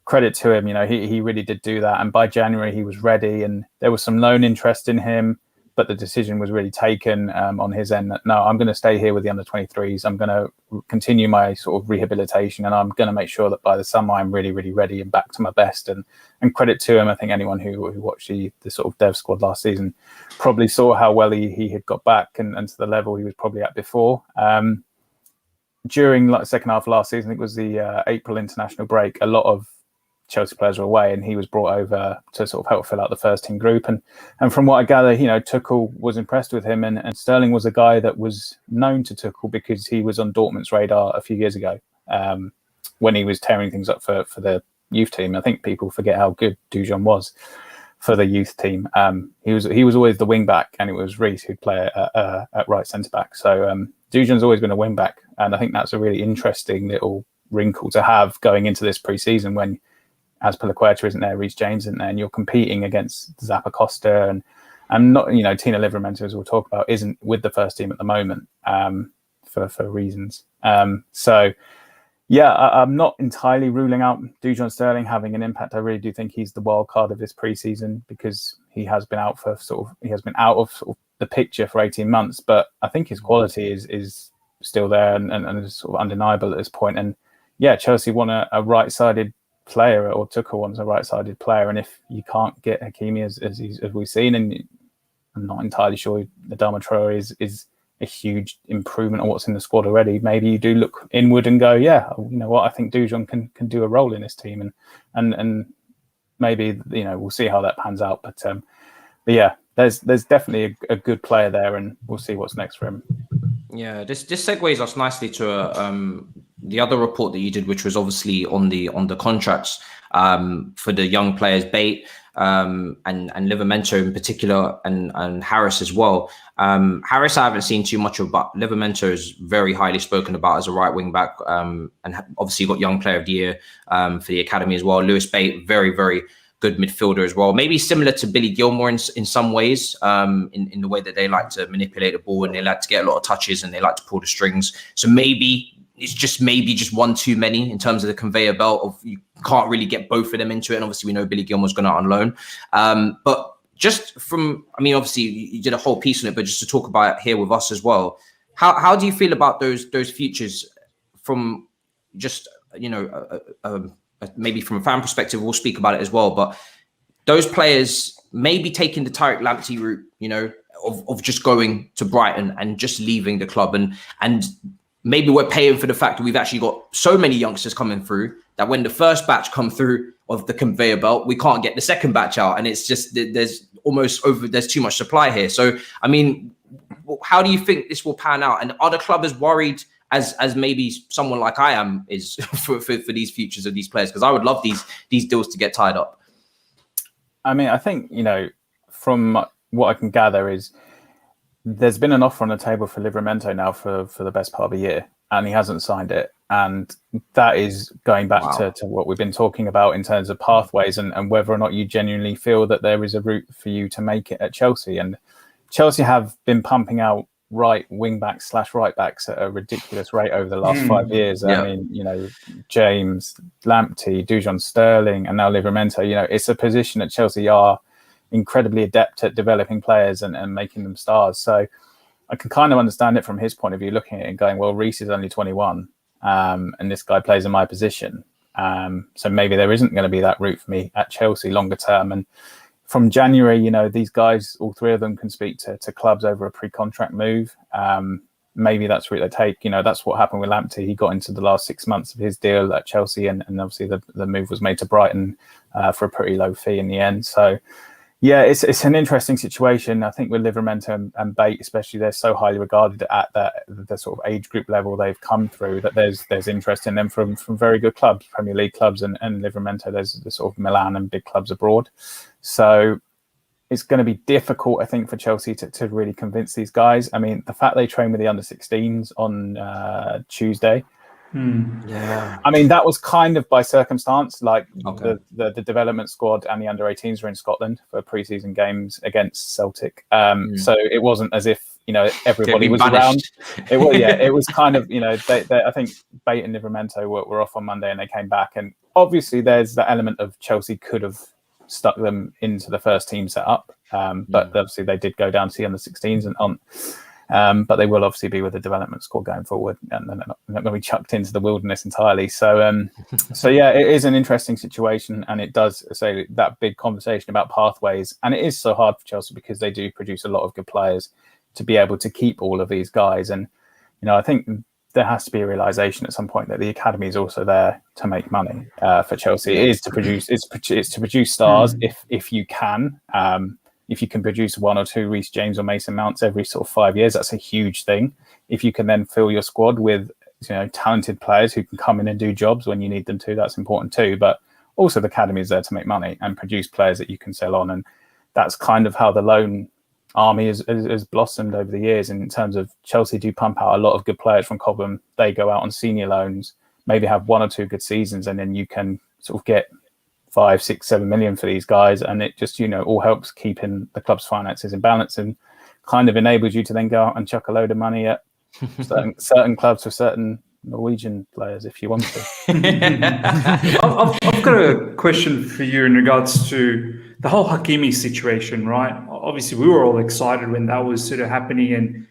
credit to him, you know, he really did do that. And by January, he was ready, and there was some loan interest in him, but the decision was really taken on his end that, no, I'm going to stay here with the under-23s. I'm going to continue my sort of rehabilitation, and I'm going to make sure that by the summer I'm really, really ready and back to my best. And credit to him. I think anyone who watched the sort of dev squad last season probably saw how well he had got back and to the level he was probably at before. During the second half of last season, I think it was the April international break, a lot of Chelsea players were away, and he was brought over to sort of help fill out the first team group. And from what I gather, Tuchel was impressed with him, and Sterling was a guy that was known to Tuchel because he was on Dortmund's radar a few years ago when he was tearing things up for the youth team. I think people forget how good Dujon was for the youth team. He was always the wing back, and it was Reece who'd play at right centre back. So Dujon's always been a wing back, and I think that's a really interesting little wrinkle to have going into this pre-season when Azpilicueta isn't there, Reece James isn't there, and you're competing against Zappacosta and not, Tina Livramento, as we'll talk about, isn't with the first team at the moment for reasons. So I'm not entirely ruling out Dujon Sterling having an impact. I really do think he's the wild card of this pre-season because he has been out of the picture for 18 months, but I think his quality is still there and is sort of undeniable at this point. And Chelsea want a right-sided player, or Tuchel wants a right-sided player, and if you can't get Hakimi as we've seen, and I'm not entirely sure Adama Traore is a huge improvement on what's in the squad already, maybe you do look inward and go, you know what, I think Dujon can do a role in this team, and maybe we'll see how that pans out. But there's definitely a good player there, and we'll see what's next for him. Yeah, this segues us nicely to the other report that you did, which was obviously on the contracts for the young players, Bate and Livramento in particular, and Harris as well. Harris I haven't seen too much of, but Livramento is very highly spoken about as a right wing back, and obviously got Young Player of the Year for the academy as well. Lewis Bate, very, very good midfielder as well. Maybe similar to Billy Gilmore in some ways, in the way that they like to manipulate the ball and they like to get a lot of touches and they like to pull the strings. So maybe it's just one too many in terms of the conveyor belt of you can't really get both of them into it. And obviously we know Billy Gilmore's gone out on loan. But just obviously you did a whole piece on it, but just to talk about it here with us as well, how do you feel about those futures from just, maybe from a fan perspective, we'll speak about it as well, but those players maybe taking the Tariq Lamptey route, of just going to Brighton and just leaving the club, and maybe we're paying for the fact that we've actually got so many youngsters coming through that when the first batch come through of the conveyor belt, we can't get the second batch out, and it's just there's too much supply here. So I mean, how do you think this will pan out, and are the club as worried as maybe someone like I am is for these futures of these players? Because I would love these deals to get tied up. I mean, I think, from what I can gather is there's been an offer on the table for Livramento now for the best part of a year, and he hasn't signed it. And that is going back to what we've been talking about in terms of pathways and whether or not you genuinely feel that there is a route for you to make it at Chelsea. And Chelsea have been pumping out right wing backs / right backs at a ridiculous rate over the last 5 years. Yeah. I mean, James, Lamptey, Dujon Sterling, and now Livramento. It's a position that Chelsea are incredibly adept at developing players and making them stars. So I can kind of understand it from his point of view, looking at it and going, well, Reece is only 21, and this guy plays in my position. So maybe there isn't going to be that route for me at Chelsea longer term. And from January, these guys, all three of them, can speak to clubs over a pre-contract move. Maybe that's what they take. That's what happened with Lamptey. He got into the last 6 months of his deal at Chelsea, and obviously the move was made to Brighton for a pretty low fee in the end. So, yeah, it's an interesting situation. I think with Livramento and Bate, especially, they're so highly regarded at the sort of age group level they've come through that there's interest in them from very good clubs, Premier League clubs, and Livramento, there's the sort of Milan and big clubs abroad. So it's going to be difficult, I think, for Chelsea to really convince these guys. I mean, the fact they train with the under-16s on Tuesday, yeah, I mean, that was kind of by circumstance. Like okay. the development squad and the under-18s were in Scotland for pre-season games against Celtic. So it wasn't as if everybody was around. It was kind of I think Bate and Livramento were off on Monday and they came back, and obviously there's that element of Chelsea could have stuck them into the first team setup, but obviously they did go down to the under-16s and on. But they will obviously be with the development squad going forward, and they're not going to be chucked into the wilderness entirely. So, so yeah, it is an interesting situation, and it does say that big conversation about pathways. And it is so hard for Chelsea because they do produce a lot of good players to be able to keep all of these guys. And I think there has to be a realization at some point that the academy is also there to make money for Chelsea. It is to produce, it's to produce stars if you can. If you can produce one or two Reece James or Mason Mounts every sort of 5 years, that's a huge thing. If you can then fill your squad with talented players who can come in and do jobs when you need them to, that's important too. But also the academy is there to make money and produce players that you can sell on. And that's kind of how the loan army has blossomed over the years. In terms of Chelsea do pump out a lot of good players from Cobham. They go out on senior loans, maybe have one or two good seasons, and then you can sort of get 5, 6, 7 million for these guys, and it just all helps keeping the club's finances in balance and kind of enables you to then go out and chuck a load of money at certain clubs for certain Norwegian players if you want to. I've got a question for you in regards to the whole Hakimi situation, right? Obviously, we were all excited when that was sort of happening, and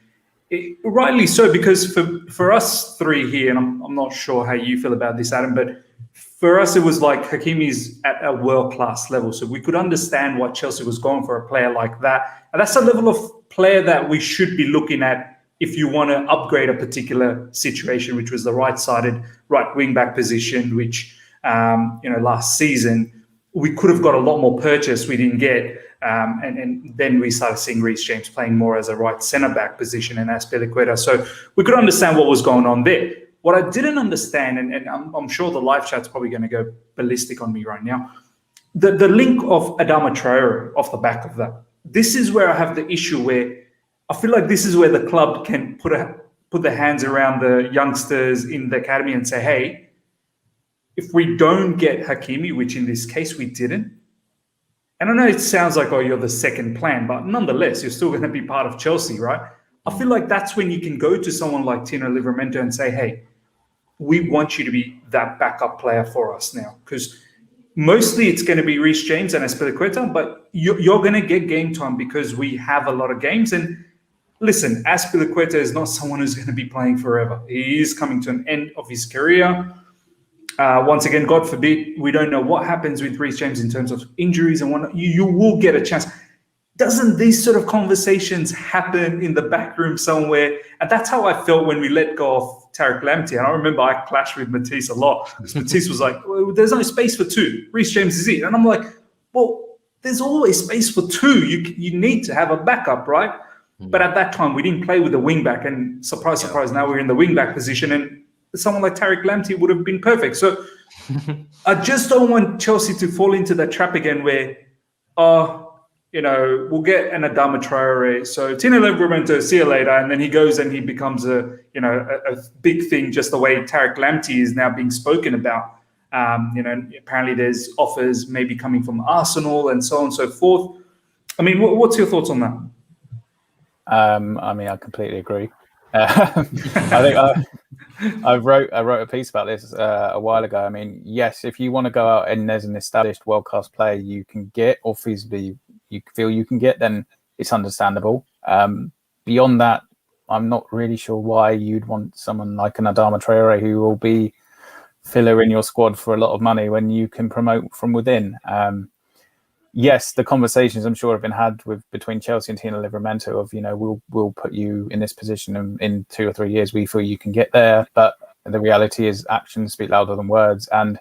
rightly so, because for us three here, and I'm not sure how you feel about this, Adam, but for us, it was like Hakimi's at a world-class level. So we could understand why Chelsea was going for a player like that. And that's a level of player that we should be looking at if you want to upgrade a particular situation, which was the right-sided right wing-back position, which, last season, we could have got a lot more purchase we didn't get. And then we started seeing Reece James playing more as a right centre-back position and Azpilicueta. So we could understand what was going on there. What I didn't understand, and I'm sure the live chat's probably going to go ballistic on me right now, the link of Adama Traore off the back of that. This is where I have the issue where I feel like this is where the club can put their hands around the youngsters in the academy and say, hey, if we don't get Hakimi, which in this case we didn't, and I know it sounds like, you're the second plan, but nonetheless, you're still going to be part of Chelsea, right? I feel like that's when you can go to someone like Tino Livramento and say, hey, we want you to be that backup player for us now. Because mostly it's going to be Reece James and Azpilicueta, but you're going to get game time because we have a lot of games. And listen, Azpilicueta is not someone who's going to be playing forever. He is coming to an end of his career. Once again, God forbid, we don't know what happens with Reece James in terms of injuries and whatnot. You will get a chance. Doesn't these sort of conversations happen in the back room somewhere? And that's how I felt when we let go of Tariq Lamptey. And I remember I clashed with Matisse a lot. Matisse was like, well, there's no space for two. Reece James is it. And I'm like, well, there's always space for two. You need to have a backup, right? But at that time, we didn't play with a wing-back. And surprise, surprise, now we're in the wing-back position. And someone like Tariq Lamptey would have been perfect. So I just don't want Chelsea to fall into that trap again where, we'll get an Adama Traore. So Tino Livramento, see you later. And then he goes and he becomes a big thing, just the way Tariq Lamptey is now being spoken about. Apparently there's offers maybe coming from Arsenal and so on and so forth. I mean, what's your thoughts on that? I completely agree. I think I wrote a piece about this a while ago. I mean, yes, if you want to go out and there's an established world-class player you can get or feasibly you feel you can get, then it's understandable. Beyond that, I'm not really sure why you'd want someone like an Adama Traore who will be filler in your squad for a lot of money when you can promote from within. Yes, the conversations I'm sure have been had between Chelsea and Tino Livramento of, we'll put you in this position in 2 or 3 years. We feel you can get there. But the reality is actions speak louder than words. And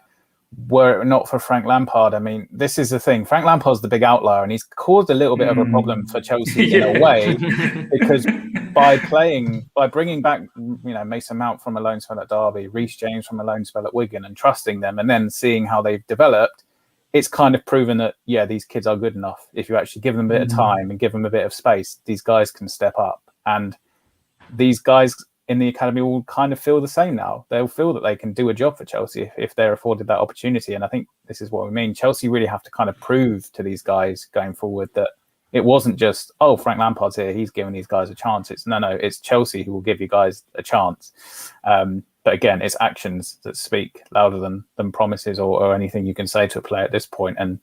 were it not for Frank Lampard, I mean, this is the thing. Frank Lampard's the big outlier, and he's caused a little bit of a problem for Chelsea in a way, because by bringing back, Mason Mount from a loan spell at Derby, Reece James from a loan spell at Wigan, and trusting them, and then seeing how they've developed, it's kind of proven that, these kids are good enough. If you actually give them a bit of time and give them a bit of space, these guys can step up. And these guys in the academy will kind of feel the same now. They'll feel that they can do a job for Chelsea if they're afforded that opportunity. And I think this is what we mean. Chelsea really have to kind of prove to these guys going forward that it wasn't just, Frank Lampard's here, he's giving these guys a chance. It's Chelsea who will give you guys a chance. But again, it's actions that speak louder than promises or anything you can say to a player at this point. And,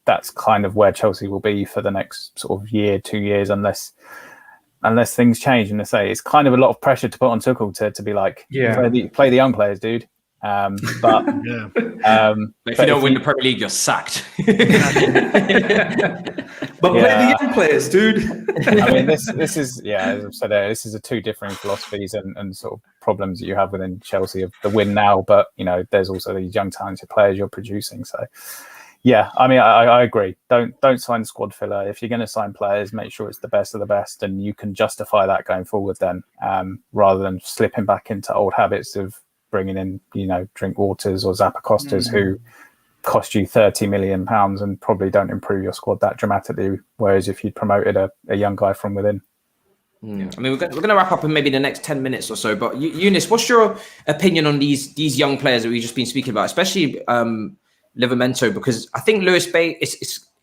that's kind of where Chelsea will be for the next sort of year, 2 years, unless things change. And I say it's kind of a lot of pressure to put on Tuchel to be like, play the young players, dude. But if you don't win the Premier League, you're sacked. But play the young players, dude. I mean, this is as I've said, this is a two different philosophies and sort of problems that you have within Chelsea of the win now. But there's also these young talented players you're producing. So yeah, I mean, I agree. Don't sign squad filler. If you're going to sign players, make sure it's the best of the best, and you can justify that going forward. Then rather than slipping back into old habits of bringing in Drinkwaters or Zappa-Costas who cost you £30 million and probably don't improve your squad that dramatically. Whereas if you promoted a young guy from within. I mean, we're going to wrap up in maybe the next 10 minutes or so. But Younes, what's your opinion on these young players that we've just been speaking about, especially Livramento? Because I think Lewis Bay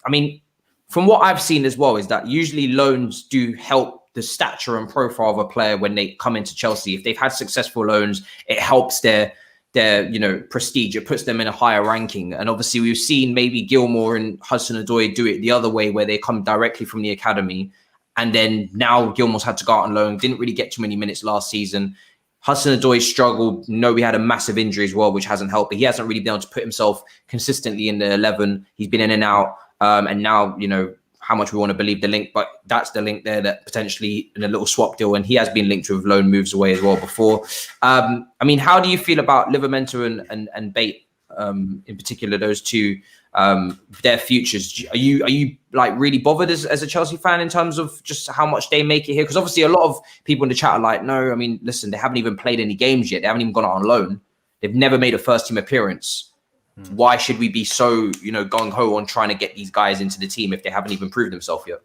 I mean, from what I've seen as well, is that usually loans do help the stature and profile of a player when they come into Chelsea. If they've had successful loans, it helps their prestige. It puts them in a higher ranking. And obviously we've seen maybe Gilmour and Hudson-Odoi do it the other way, where they come directly from the academy. And then now Gilmour's had to go out on loan, didn't really get too many minutes last season. Hudson-Odoi struggled. We had a massive injury as well, which hasn't helped, but he hasn't really been able to put himself consistently in the 11. He's been in and out. And now, how much we want to believe the link, but that's the link there that potentially in a little swap deal, and he has been linked with loan moves away as well before. I mean, how do you feel about Livramento and Bate in particular, those two, their futures? Are you like really bothered as a Chelsea fan in terms of just how much they make it here? Because obviously a lot of people in the chat are like, no, I mean, listen, they haven't even played any games yet. They haven't even gone out on loan. They've never made a first team appearance. Why should we be so, gung-ho on trying to get these guys into the team if they haven't even proved themselves yet?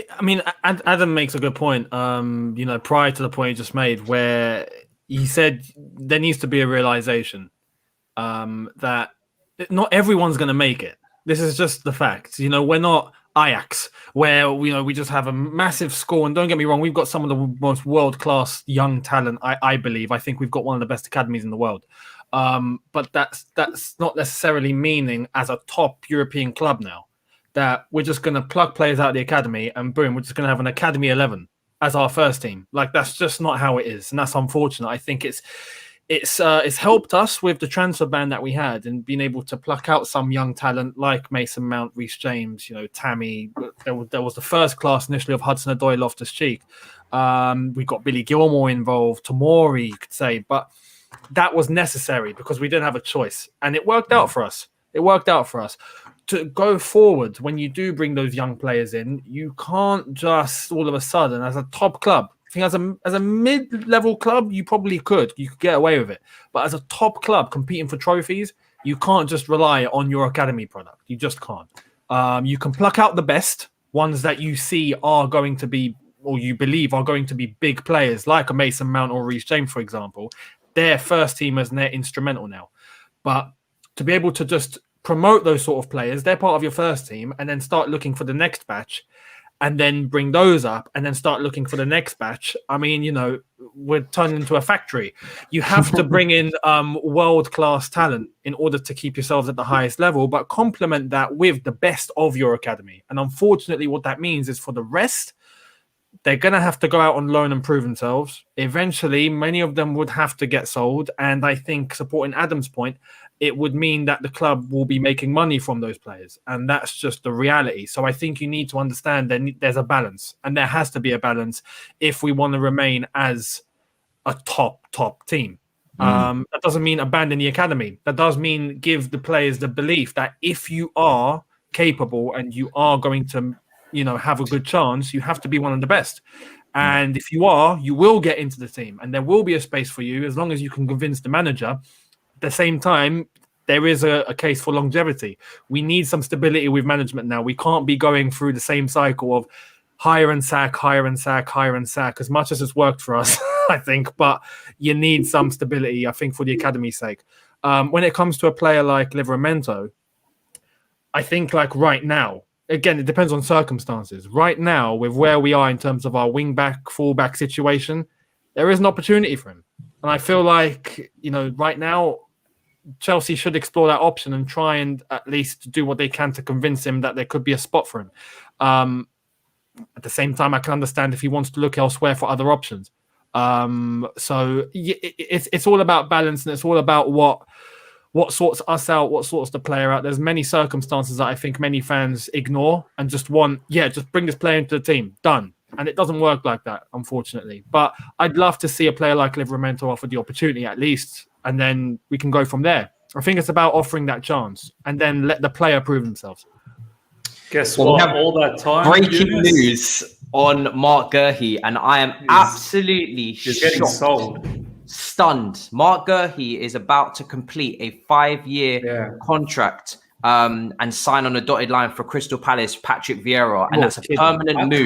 I mean, Adam makes a good point, prior to the point he just made, where he said there needs to be a realization that not everyone's going to make it. This is just the fact. We're not Ajax, where we just have a massive score. And don't get me wrong, we've got some of the most world-class young talent, I believe. I think we've got one of the best academies in the world. But that's not necessarily meaning as a top European club now that we're just going to plug players out of the academy and boom, we're just going to have an academy 11 as our first team. Like, that's just not how it is, and that's unfortunate. I think it's helped us with the transfer ban that we had and being able to pluck out some young talent like Mason Mount, Reece James, Tammy. There was the first class initially of Hudson-Odoi, Loftus-Cheek. We got Billy Gilmour involved, Tomori, you could say, but that was necessary because we didn't have a choice, and it worked out for us. To go forward, when you do bring those young players in, you can't just all of a sudden, as a top club, I think as a mid-level club, you could get away with it. But as a top club competing for trophies, you can't just rely on your academy product. You just can't. You can pluck out the best ones that you see are going to be, or you believe are going to be big players, like a Mason Mount or Reece James, for example. They're first teamers and they're instrumental now. But to be able to just promote those sort of players, they're part of your first team, and then start looking for the next batch, and then bring those up, and then start looking for the next batch. I mean, we're turning into a factory. You have to bring in world-class talent in order to keep yourselves at the highest level, but complement that with the best of your academy. And unfortunately, what that means is for the rest, they're going to have to go out on loan and prove themselves. Eventually, many of them would have to get sold. And I think, supporting Adam's point, it would mean that the club will be making money from those players. And that's just the reality. So I think you need to understand that there's a balance. And there has to be a balance if we want to remain as a top team. That doesn't mean abandon the academy. That does mean give the players the belief that if you are capable and you are going to have a good chance, you have to be one of the best. And if you are, you will get into the team, and there will be a space for you as long as you can convince the manager. At the same time, there is a case for longevity. We need some stability with management now. We can't be going through the same cycle of hire and sack, as much as it's worked for us, I think. But you need some stability, I think, for the academy's sake. When it comes to a player like Livramento, I think like right now, again, it depends on circumstances. Right now, with where we are in terms of our wing-back, full-back situation, there is an opportunity for him. And I feel like, right now, Chelsea should explore that option and try and at least do what they can to convince him that there could be a spot for him. At the same time, I can understand if he wants to look elsewhere for other options. So it's all about balance, and it's all about what sorts us out, what sorts the player out. There's many circumstances that I think many fans ignore and just want, just bring this player into the team, done. And it doesn't work like that, unfortunately. But I'd love to see a player like Livramento offered the opportunity at least, and then we can go from there. I think it's about offering that chance and then let the player prove themselves. Guess what? We have all that time. Breaking news on Mark Guehi, and I am absolutely getting sold. Stunned. Mark Guehi is about to complete a 5-year contract and sign on a dotted line for Crystal Palace, Patrick Vieira, and that's a permanent move.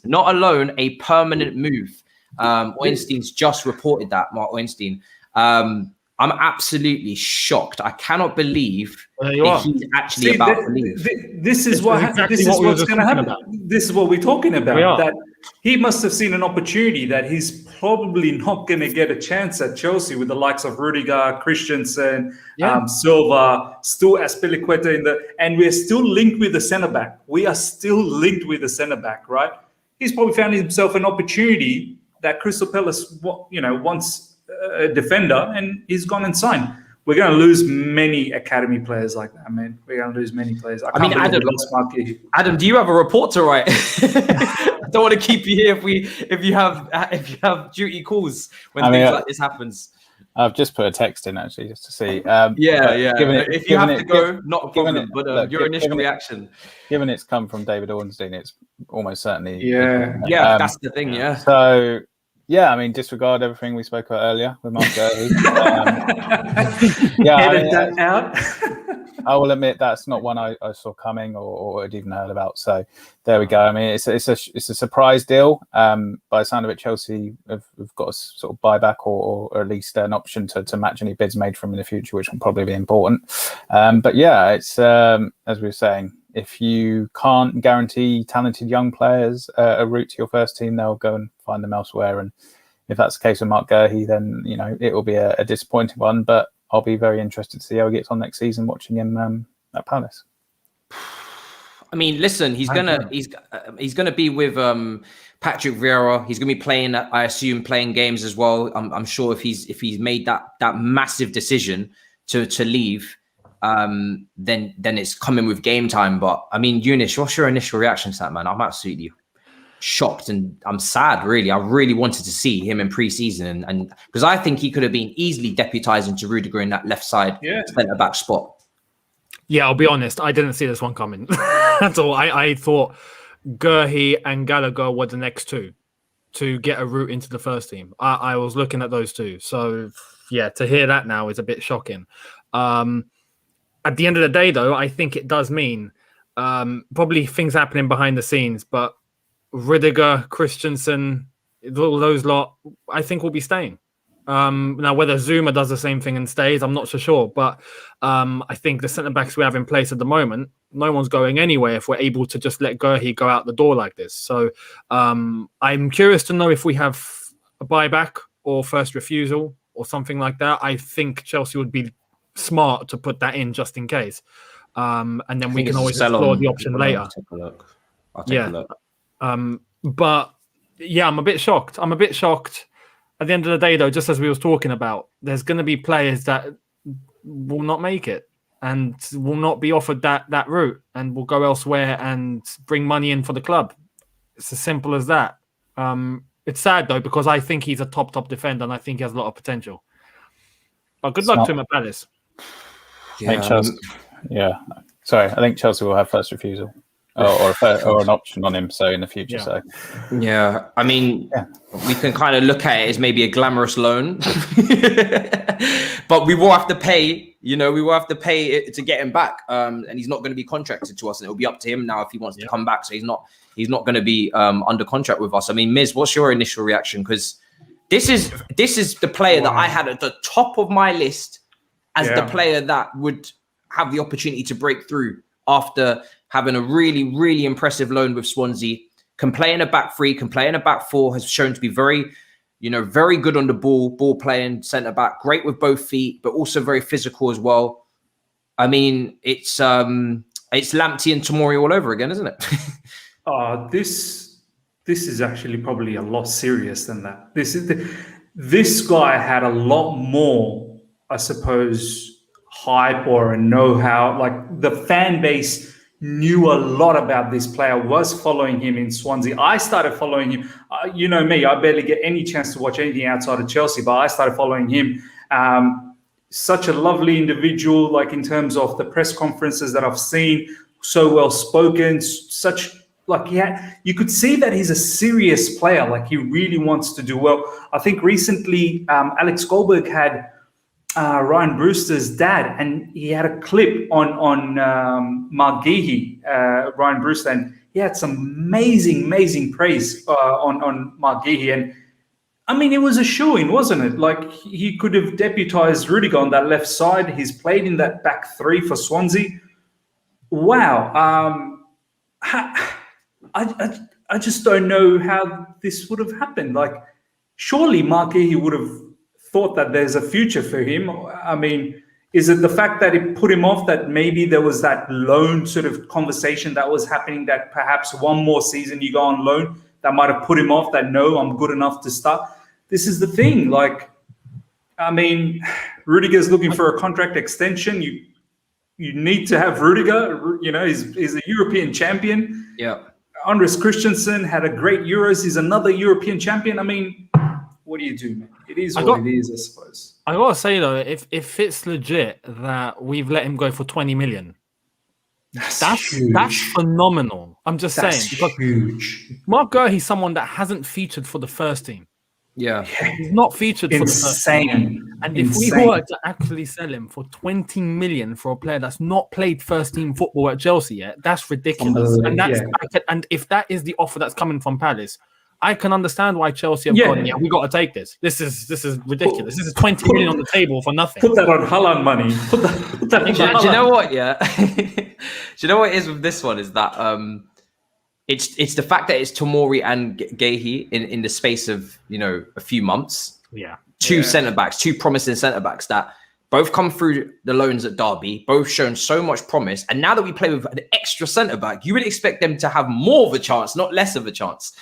Not alone, a permanent move. Oinstein's just reported that, Mark Oinstein. I'm absolutely shocked. I cannot believe that he's actually about to leave. This is what's going to happen. This is what we're talking about. That he must have seen an opportunity that he's probably not going to get a chance at Chelsea with the likes of Rudiger, Christensen, Silva, still Azpilicueta and we're still linked with the centre back. We are still linked with the centre back, right? He's probably found himself an opportunity that Crystal Palace, wants a defender, and he's gone and signed. We're going to lose many academy players like that, man. We're going to lose many players. Adam, do you have a report to write? I don't want to keep you here if you have duty calls when things like this happens. I've just put a text in actually just to see. If you have to go, not a problem. But your initial reaction, given it's come from David Ornstein, it's almost certainly. That's the thing. Yeah. So. Yeah, I mean, disregard everything we spoke about earlier with Mark Guehi. I will admit that's not one I saw coming or had even heard about. So there we go. I mean, it's a surprise deal. By the sound of it, Chelsea have got a sort of buyback or at least an option to match any bids made from in the future, which will probably be important. But yeah, it's as we were saying. If you can't guarantee talented young players a route to your first team, they'll go and find them elsewhere. And if that's the case with Mark Guehi, then it will be a disappointing one. But I'll be very interested to see how he gets on next season, watching him at Palace. I mean, listen, he's gonna be with Patrick Vieira. He's gonna be playing, I assume, playing games as well. I'm sure if he's made that massive decision to leave. Then it's coming with game time. But I mean, Younes, what's your initial reaction to that, man? I'm absolutely shocked and I'm sad, really. I really wanted to see him in pre-season and because I think he could have been easily deputised into Rudiger in that left side centre-back spot. Yeah, I'll be honest, I didn't see this one coming. That's all. I thought Guehi and Gallagher were the next two to get a route into the first team. I was looking at those two. So, yeah, to hear that now is a bit shocking. At the end of the day, though, I think it does mean probably things happening behind the scenes, but Rudiger, Christensen, all those lot, I think will be staying. Now, whether Zuma does the same thing and stays, I'm not so sure. But I think the centre-backs we have in place at the moment, no one's going anywhere if we're able to just let Guehi go out the door like this. So I'm curious to know if we have a buyback or first refusal or something like that. I think Chelsea would be smart to put that in just in case. And then we can always explore the option later. I'll take a look. But yeah, I'm a bit shocked. At the end of the day, though, just as we was talking about, there's going to be players that will not make it and will not be offered that route and will go elsewhere and bring money in for the club. It's as simple as that. It's sad, though, because I think he's a top defender and I think he has a lot of potential. But good luck to him at Palace. I think Chelsea will have first refusal. Or an option on him, so in the future. I mean, we can kind of look at it as maybe a glamorous loan, but we will have to pay. We will have to pay it to get him back, and he's not going to be contracted to us, and it'll be up to him now if he wants to come back. So he's not going to be under contract with us. I mean, Miz, what's your initial reaction? Because this is the player that I had at the top of my list as the player that would have the opportunity to break through after having a really, really impressive loan with Swansea, can play in a back three, can play in a back four, has shown to be very, very good on the ball playing centre back, great with both feet, but also very physical as well. I mean, it's Lamptey and Tomori all over again, isn't it? This this is actually probably a lot serious than that. This guy had a lot more, I suppose, hype or a know-how. Like the fan base knew a lot about this player, was following him in Swansea. I started following him. You know me, I barely get any chance to watch anything outside of Chelsea, but I started following him. Such a lovely individual, like in terms of the press conferences that I've seen, so well spoken, such like you could see that he's a serious player. Like he really wants to do well. I think recently Alex Goldberg had Ryan Brewster's dad, and he had a clip on Mark Guehi, Ryan Brewster, and he had some amazing praise on Mark Guehi. And I mean, it was a shoo-in, wasn't it? Like he could have deputized Rudiger on that left side. He's played in that back three for Swansea. Wow. I just don't know how this would have happened. Like, surely Mark Guehi would have thought that there's a future for him. I mean, is it the fact that it put him off, that maybe there was that loan sort of conversation that was happening, that perhaps one more season you go on loan, that might have put him off, that no, I'm good enough to start? This is the thing. Like, I mean, Rudiger's looking for a contract extension. You need to have Rudiger. You know, he's a European champion. Yeah. Andres Christensen had a great Euros. He's another European champion. I mean, what do you do, man? It is what it is, I suppose. I gotta say though, if it's legit that we've let him go for 20 million, that's phenomenal. I'm just saying, because huge. Mark Guehi's someone that hasn't featured for the first team. Yeah, he's not featured for the first team. And if we were to actually sell him for 20 million for a player that's not played first team football at Chelsea yet, that's ridiculous. And and if that is the offer that's coming from Palace, I can understand why Chelsea have gone, we got to take this. This is ridiculous. This is 20 million on the table for nothing. Put that on Haaland money. Put that on Haaland. Do you know what? Yeah. Do you know what it is with this one? Is that it's the fact that it's Tomori and Guehi in the space of, you know, a few months. Yeah. Two promising centre backs that both come through the loans at Derby, both shown so much promise. And now that we play with an extra centre back, you would expect them to have more of a chance, not less of a chance.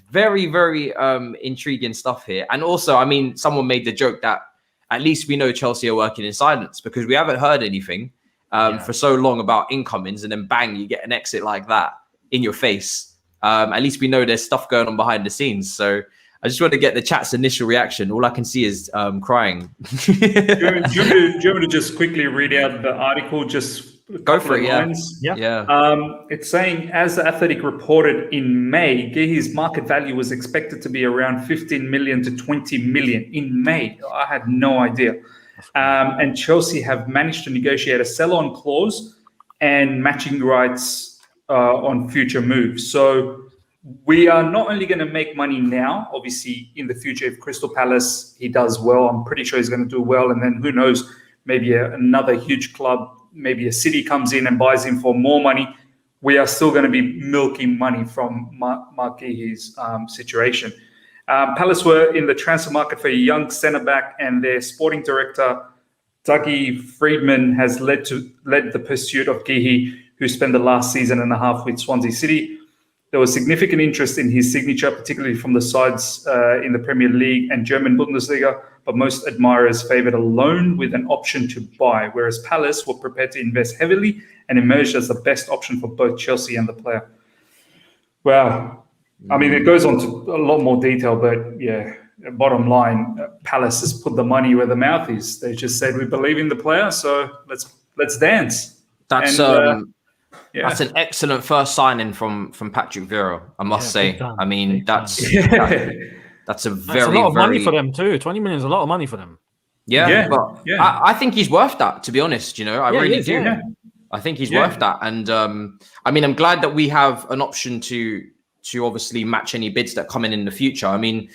Very, very intriguing stuff here. And also, I mean, someone made the joke that at least we know Chelsea are working in silence, because we haven't heard anything for so long about incomings, and then bang, you get an exit like that in your face. At least we know there's stuff going on behind the scenes. So I just want to get the chat's initial reaction. All I can see is crying. Do you want me to just quickly read out the article? Just go for it. Lines? Yeah. It's saying, as the Athletic reported in May, Guehi's market value was expected to be around 15 million to 20 million in May. I had no idea. And Chelsea have managed to negotiate a sell-on clause and matching rights on future moves. So we are not only going to make money now, obviously in the future, if Crystal Palace, he does well, I'm pretty sure he's going to do well. And then who knows, maybe another huge club, maybe a city comes in and buys him for more money. We are still going to be milking money from Mark Guehi's situation. Palace were in the transfer market for a young centre-back, and their sporting director, Dougie Friedman, has led the pursuit of Guehi, who spent the last season and a half with Swansea City. There was significant interest in his signature, particularly from the sides in the Premier League and German Bundesliga, but most admirers favoured a loan with an option to buy, whereas Palace were prepared to invest heavily and emerged as the best option for both Chelsea and the player. Wow. I mean, it goes on to a lot more detail, but yeah, bottom line, Palace has put the money where the mouth is. They just said, we believe in the player, so let's dance. That's an excellent first signing from Patrick Vieira, I must say. I mean, that's a lot of money for them too. 20 million is a lot of money for them. I think he's worth that, to be honest. You know, I really do. Yeah. I think he's worth that. And I mean, I'm glad that we have an option to obviously match any bids that come in the future. I mean,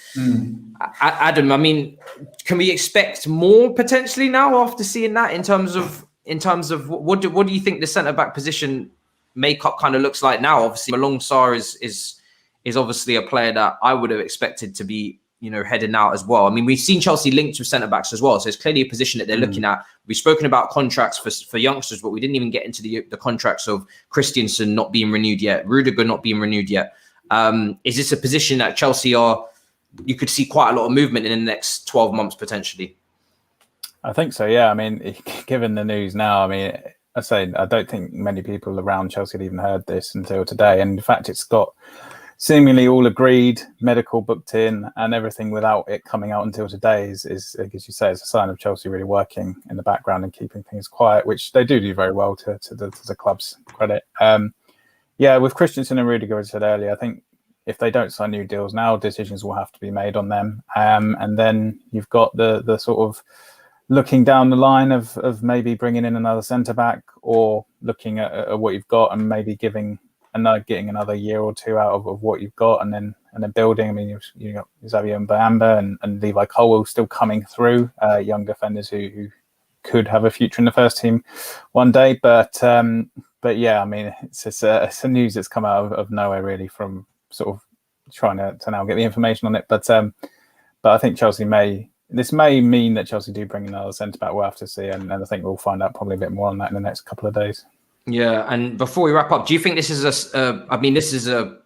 Adam, I mean, can we expect more potentially now after seeing that in terms of what do you think the centre back position makeup kind of looks like now? Obviously, Malone Sarr is obviously a player that I would have expected to be, you know, heading out as well. I mean, we've seen Chelsea linked with centre backs as well, so it's clearly a position that they're looking at. We've spoken about contracts for youngsters, but we didn't even get into the contracts of Christensen not being renewed yet, Rudiger not being renewed yet. Is this a position that Chelsea you could see quite a lot of movement in the next 12 months potentially? I think so, yeah. I mean, given the news now, I mean, I don't think many people around Chelsea had even heard this until today. And in fact, it's got seemingly all agreed, medical booked in, and everything without it coming out until today is as you say, it's a sign of Chelsea really working in the background and keeping things quiet, which they do very well to the club's credit. With Christensen and Rudiger, as I said earlier, I think if they don't sign new deals now, decisions will have to be made on them. And then you've got the sort of looking down the line of maybe bringing in another centre back, or looking at what you've got and maybe getting another year or two out of what you've got, and then building. I mean, you've got Xavier Mbamba and Levi Colwill still coming through, young defenders who could have a future in the first team one day. But yeah, I mean, it's a news that's come out of nowhere really, from sort of trying to now get the information on it. But I think this may mean that Chelsea do bring another centre back. We'll have to see, and I think we'll find out probably a bit more on that in the next couple of days. Yeah, and before we wrap up, do you think this is a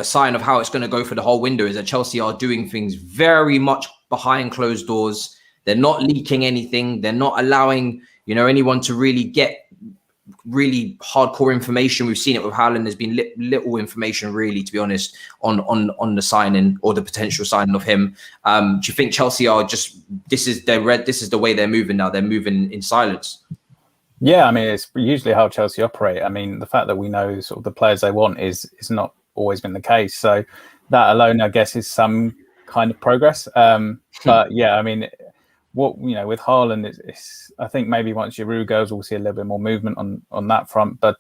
sign of how it's going to go for the whole window? Is that Chelsea are doing things very much behind closed doors? They're not leaking anything. They're not allowing anyone to really get really hardcore information. We've seen it with Haaland. There's been little information, really, to be honest, on the signing or the potential signing of him. Do you think Chelsea are just this is the way they're moving now? They're moving in silence. Yeah, I mean, it's usually how Chelsea operate. I mean, the fact that we know sort of the players they want is not always been the case. So that alone, I guess, is some kind of progress. But yeah, I mean, with Haaland, it's I think maybe once Giroud goes, we'll see a little bit more movement on that front. But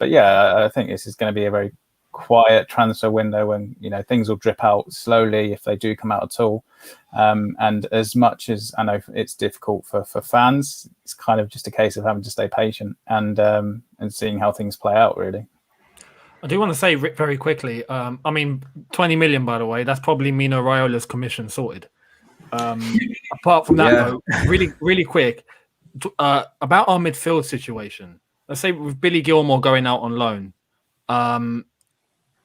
yeah, I think this is going to be a very quiet transfer window, and things will drip out slowly if they do come out at all. And as much as I know it's difficult for fans, it's kind of just a case of having to stay patient and seeing how things play out, really. I do want to say very quickly, I mean, 20 million, by the way, that's probably Mino Raiola's commission sorted. Apart from that, though, really, really quick, about our midfield situation. Let's say with Billy Gilmour going out on loan.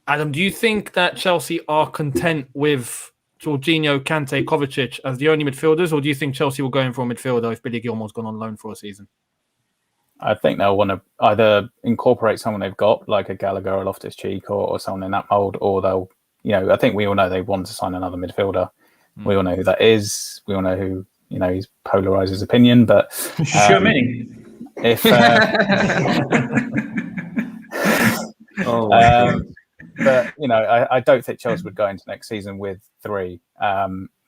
Adam, do you think that Chelsea are content with Jorginho, Kante, Kovacic as the only midfielders, or do you think Chelsea will go in for a midfielder if Billy Gilmour's gone on loan for a season? I think they'll want to either incorporate someone they've got, like a Gallagher or Loftus-Cheek or someone in that mould, or they'll, I think we all know they want to sign another midfielder. We all know who that is. We all know who, he's polarised his opinion, but... If... But, I don't think Chelsea would go into next season with 3.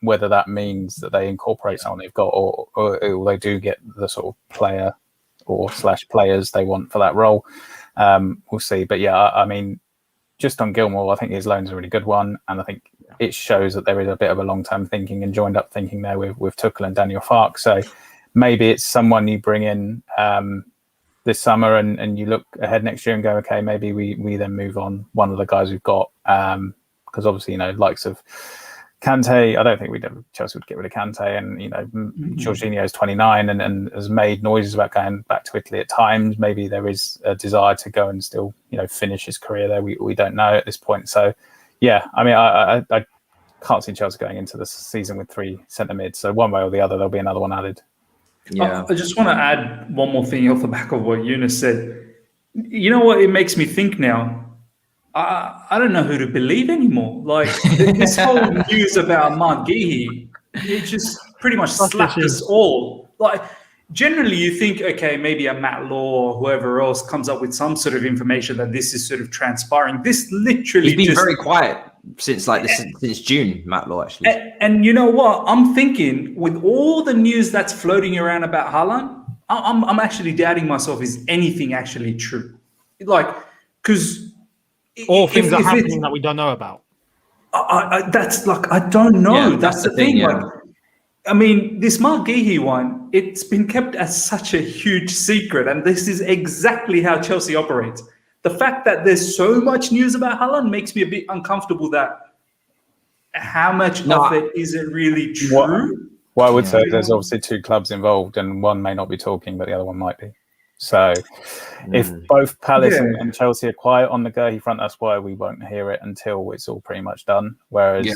Whether that means that they incorporate someone they've got or they do get the sort of player or / players they want for that role. We'll see. But yeah, I mean, just on Gilmour, I think his loan's a really good one. And I think it shows that there is a bit of a long-term thinking and joined up thinking there with Tuchel and Daniel Farke. So maybe it's someone you bring in this summer and you look ahead next year and go, okay, maybe we then move on one of the guys we've got. Because obviously, likes of Kante, I don't think Chelsea would get rid of Kante, and Jorginho is 29 and has made noises about going back to Italy at times. Maybe there is a desire to go and still finish his career there. We don't know at this point. So yeah, I mean, I can't see Chelsea going into the season with 3 centre mids. So one way or the other, there'll be another one added. Yeah, I just want to add one more thing off the back of what Younes said. You know what? It makes me think now. I don't know who to believe anymore. Like this whole news about Mark Guehi, it just pretty much slapped us all. Like generally, you think, okay, maybe a Matt Law or whoever else comes up with some sort of information that this is sort of transpiring. This literally he's been very quiet since since June. Matt Law actually, and you know what? I'm thinking with all the news that's floating around about Haaland, I'm actually doubting myself. Is anything actually true? Like because. Or things are happening that we don't know about. That's like, I don't know. Yeah, that's the thing. Yeah. Like, I mean, this Mark Guehi one, it's been kept as such a huge secret. And this is exactly how Chelsea operates. The fact that there's so much news about Haaland makes me a bit uncomfortable that how much of it is it really true? Well, I would say there's obviously 2 clubs involved and one may not be talking, but the other one might be. So if both Palace and Chelsea are quiet on the Guehi front, that's why we won't hear it until it's all pretty much done. Whereas,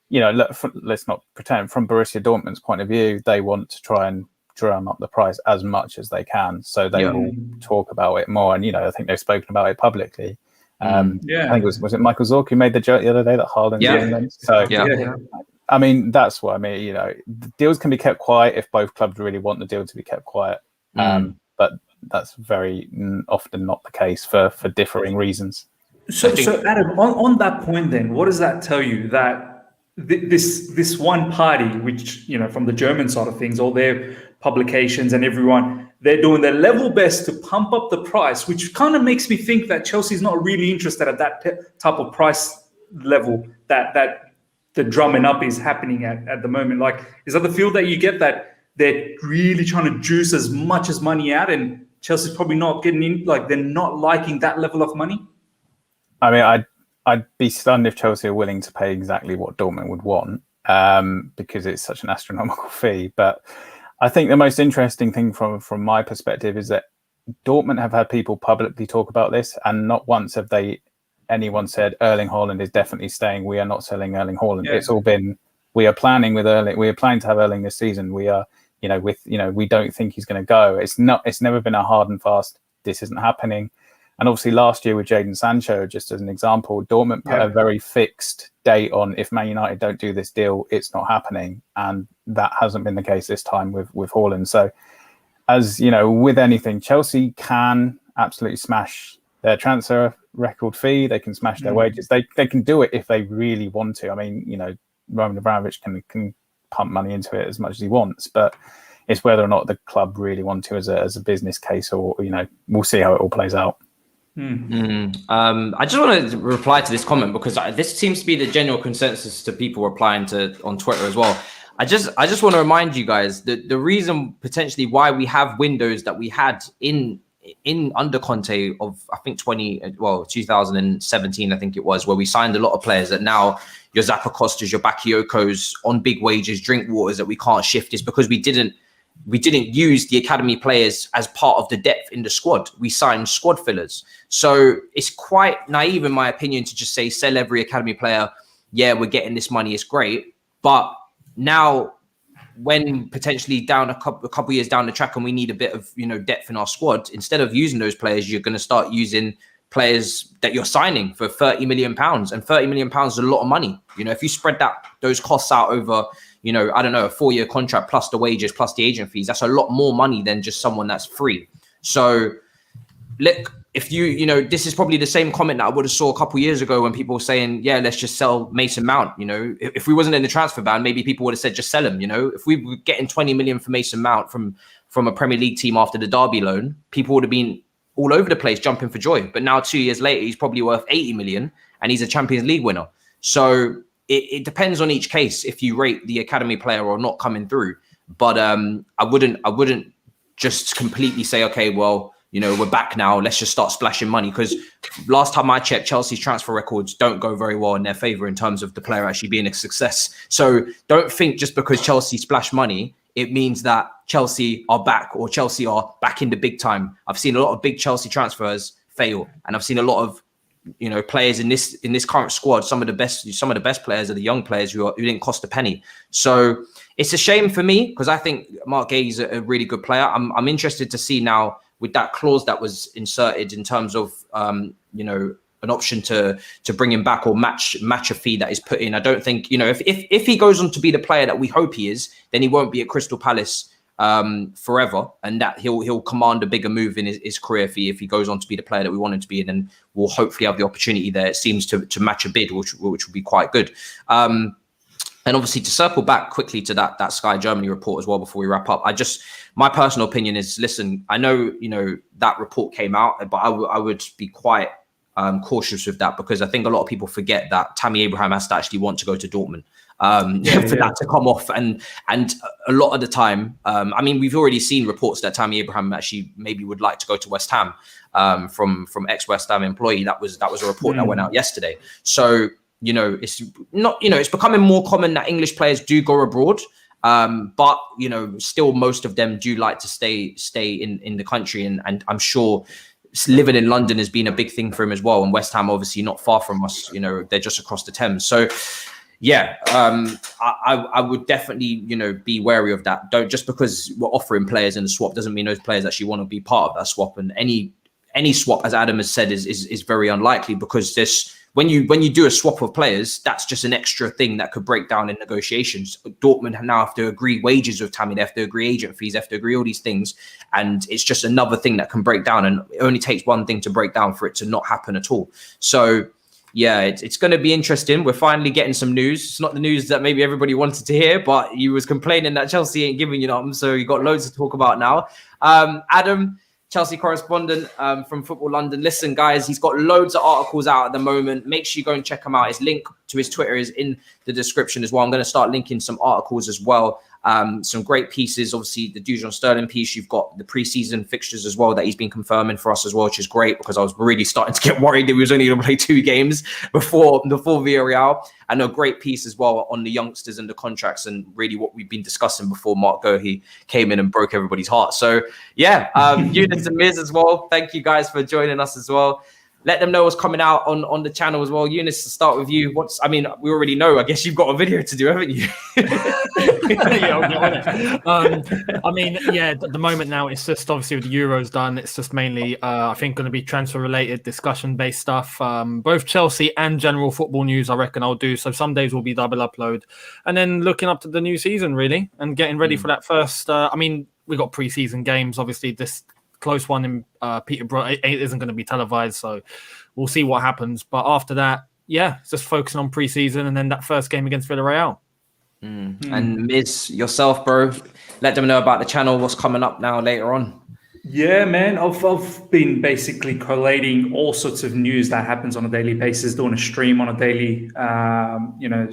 let's not pretend, from Borussia Dortmund's point of view, they want to try and drum up the price as much as they can. So they will talk about it more. And, I think they've spoken about it publicly. I think was it Michael Zorc who made the joke the other day that Haaland's in them? So, I mean, that's what I mean. The deals can be kept quiet if both clubs really want the deal to be kept quiet. But that's very often not the case for differing reasons. So Adam, on that point then, what does that tell you? That this one party, which, from the German side of things, all their publications and everyone, they're doing their level best to pump up the price, which kind of makes me think that Chelsea's not really interested at that type of price level that the drumming up is happening at the moment. Like, is that the feel that you get, that they're really trying to juice as much as money out, and Chelsea's probably not getting in, like they're not liking that level of money? I mean, I'd be stunned if Chelsea are willing to pay exactly what Dortmund would want, because it's such an astronomical fee. But I think the most interesting thing from my perspective is that Dortmund have had people publicly talk about this, and not once have anyone said Erling Haaland is definitely staying. We are not selling Erling Haaland. Yeah. It's all been, we are planning with Erling. We are planning to have Erling this season. We are, we don't think he's going to go. It's never been a hard and fast, this isn't happening. And obviously last year with Jadon Sancho, just as an example, Dortmund put a very fixed date on, if Man United don't do this deal, it's not happening. And that hasn't been the case this time with Haaland. So as with anything, Chelsea can absolutely smash their transfer record fee. They can smash their wages. They can do it if they really want to. I mean, Roman Abramovich can pump money into it as much as he wants, but it's whether or not the club really want to as a business case, or we'll see how it all plays out. I just want to reply to this comment, because this seems to be the general consensus to people replying on Twitter as well. I just want to remind you guys that the reason potentially why we have windows that we had in under Conte of, I think 2017, I think it was, where we signed a lot of players that now your Zappacosta's, your Bakayokos on big wages, Drinkwaters that we can't shift, is because we didn't use the academy players as part of the depth in the squad. We signed squad fillers. So it's quite naive, in my opinion, to just say sell every academy player. Yeah, we're getting this money, it's great. But now, when potentially down a couple years down the track and we need a bit of depth in our squad, instead of using those players, you're going to start using players that you're signing for £30 million, and £30 million is a lot of money. If you spread those costs out over, I don't know, a 4-year contract plus the wages plus the agent fees, that's a lot more money than just someone that's free. So look, if this is probably the same comment that I would have saw a couple of years ago when people were saying, yeah, let's just sell Mason Mount. If we wasn't in the transfer ban, maybe people would have said, just sell him. If we were getting 20 million for Mason Mount from a Premier League team after the Derby loan, people would have been all over the place jumping for joy. But now 2 years later, he's probably worth 80 million and he's a Champions League winner. So it depends on each case if you rate the academy player or not coming through. But I wouldn't just completely say, okay, well, we're back now, let's just start splashing money. Because last time I checked, Chelsea's transfer records don't go very well in their favour in terms of the player actually being a success. So don't think just because Chelsea splash money, it means that Chelsea are back or Chelsea are back in the big time. I've seen a lot of big Chelsea transfers fail, and I've seen a lot of players in this current squad. Some of the best players are the young players who didn't cost a penny. So it's a shame for me, because I think Mark Guehi is a really good player. I'm interested to see now, with that clause that was inserted in terms of an option to bring him back or match a fee that is put in. I don't think if he goes on to be the player that we hope he is, then he won't be at Crystal Palace forever, and that he'll command a bigger move in his career fee if he goes on to be the player that we want him to be in, and we'll hopefully have the opportunity there, it seems, to match a bid, which will be quite good. And obviously, to circle back quickly to that Sky Germany report as well before we wrap up, my personal opinion is, listen, I know that report came out, but I would be quite cautious with that, because I think a lot of people forget that Tammy Abraham has to actually want to go to Dortmund for that to come off, and a lot of the time, I mean, we've already seen reports that Tammy Abraham actually maybe would like to go to West Ham from ex-West Ham employee. That was a report that went out yesterday. So it's not, it's becoming more common that English players do go abroad. But still most of them do like to stay in the country, and I'm sure living in London has been a big thing for him as well. And West Ham obviously not far from us, they're just across the Thames. So yeah, I would definitely, be wary of that. Don't, just because we're offering players in the swap doesn't mean those players actually want to be part of that swap. And any swap, as Adam has said, is very unlikely, because when you do a swap of players, that's just an extra thing that could break down in negotiations. Dortmund now have to agree wages with Tammy, they have to agree agent fees, they have to agree all these things, and it's just another thing that can break down. And it only takes one thing to break down for it to not happen at all. So yeah, it's going to be interesting. We're finally getting some news. It's not the news that maybe everybody wanted to hear, but you was complaining that Chelsea ain't giving you nothing, so you got loads to talk about now. Adam, Chelsea correspondent from Football London. Listen, guys, he's got loads of articles out at the moment. Make sure you go and check him out. His link to his Twitter is in the description as well. I'm going to start linking some articles as well. Some great pieces. Obviously, the Dujon Sterling piece. You've got the preseason fixtures as well that he's been confirming for us as well, which is great, because I was really starting to get worried that we was only going to play 2 games before Villarreal. And a great piece as well on the youngsters and the contracts, and really what we've been discussing before Mark Guehi came in and broke everybody's heart. So yeah, Younes and Miz as well. Thank you guys for joining us as well. Let them know what's coming out on the channel as well. Younes, to start with you. We already know. I guess you've got a video to do, haven't you? At the moment now, it's just obviously with the Euros done. It's just mainly, I think, going to be transfer-related, discussion-based stuff. Both Chelsea and general football news, I reckon I'll do. So some days will be double upload. And then looking up to the new season, really, and getting ready for that first. We got pre-season games. Obviously, this close one in Peterborough, it isn't going to be televised, so we'll see what happens. But after that, yeah, it's just focusing on pre-season and then that first game against Villarreal. And Miz, yourself, bro, let them know about the channel, what's coming up now later on. Yeah, man, I've been basically collating all sorts of news that happens on a daily basis, doing a stream on a daily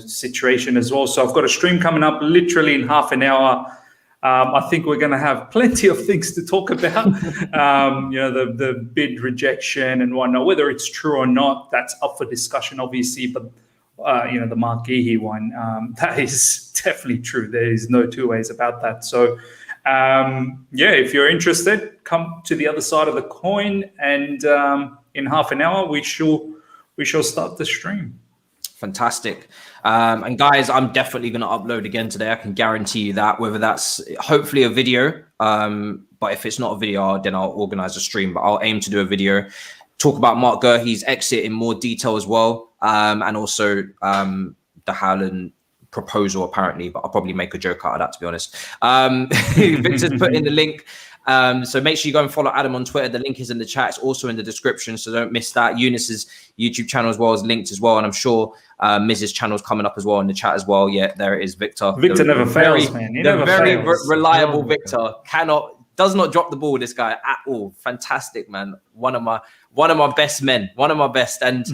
situation as well. So I've got a stream coming up literally in half an hour. I think we're going to have plenty of things to talk about. The bid rejection and whatnot, whether it's true or not, that's up for discussion, obviously. But, the Mark Guehi one, that is definitely true. There is no two ways about that. So, if you're interested, come to the other side of the coin. And in half an hour, we shall start the stream. Fantastic. And guys, I'm definitely going to upload again today. I can guarantee you that, whether that's hopefully a video. But if it's not a video, then I'll organize a stream. But I'll aim to do a video, talk about Mark Guehi's exit in more detail as well. And also the Haaland proposal, apparently. But I'll probably make a joke out of that, to be honest. Victor's put in the link. So make sure you go and follow Adam on Twitter. The link is in the chat. It's also in the description, so don't miss that. Younes's YouTube channel as well is linked as well. And I'm sure Miz's channel is coming up as well in the chat as well. Yeah, there it is, Victor. Victor never fails, man. He never fails. Reliable Victor. Does not drop the ball, this guy, at all. Fantastic, man. One of my best men. One of my best. And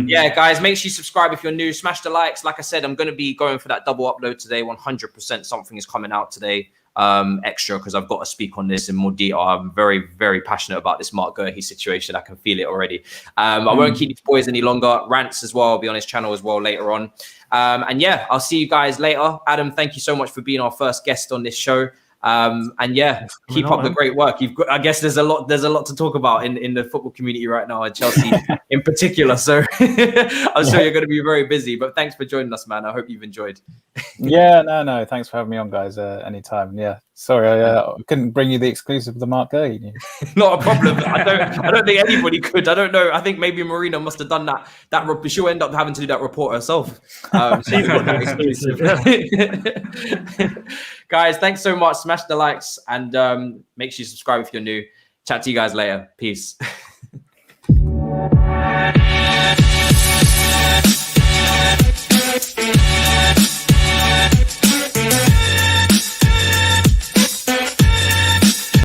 yeah, guys, make sure you subscribe if you're new. Smash the likes. Like I said, I'm going to be going for that double upload today. 100% something is coming out today. Extra, because I've got to speak on this in more detail. I'm very, very passionate about this Mark Guehi situation. I can feel it already. I won't keep these boys any longer. Rants as well. I'll be on his channel as well later on. And yeah, I'll see you guys later. Adam, thank you so much for being our first guest on this show. And yeah, keep up the great work. I guess there's a lot to talk about in the football community right now, at Chelsea in particular. So I'm sure you're going to be very busy, but thanks for joining us, man. I hope you've enjoyed. Yeah, no. Thanks for having me on, guys. Anytime. Yeah. Sorry, I couldn't bring you the exclusive of the Mark Guehi. Not a problem. I don't think anybody could. I don't know. I think maybe Marina must have done that. She'll end up having to do that report herself. She's got that exclusive. Guys, thanks so much. Smash the likes and make sure you subscribe if you're new. Chat to you guys later. Peace.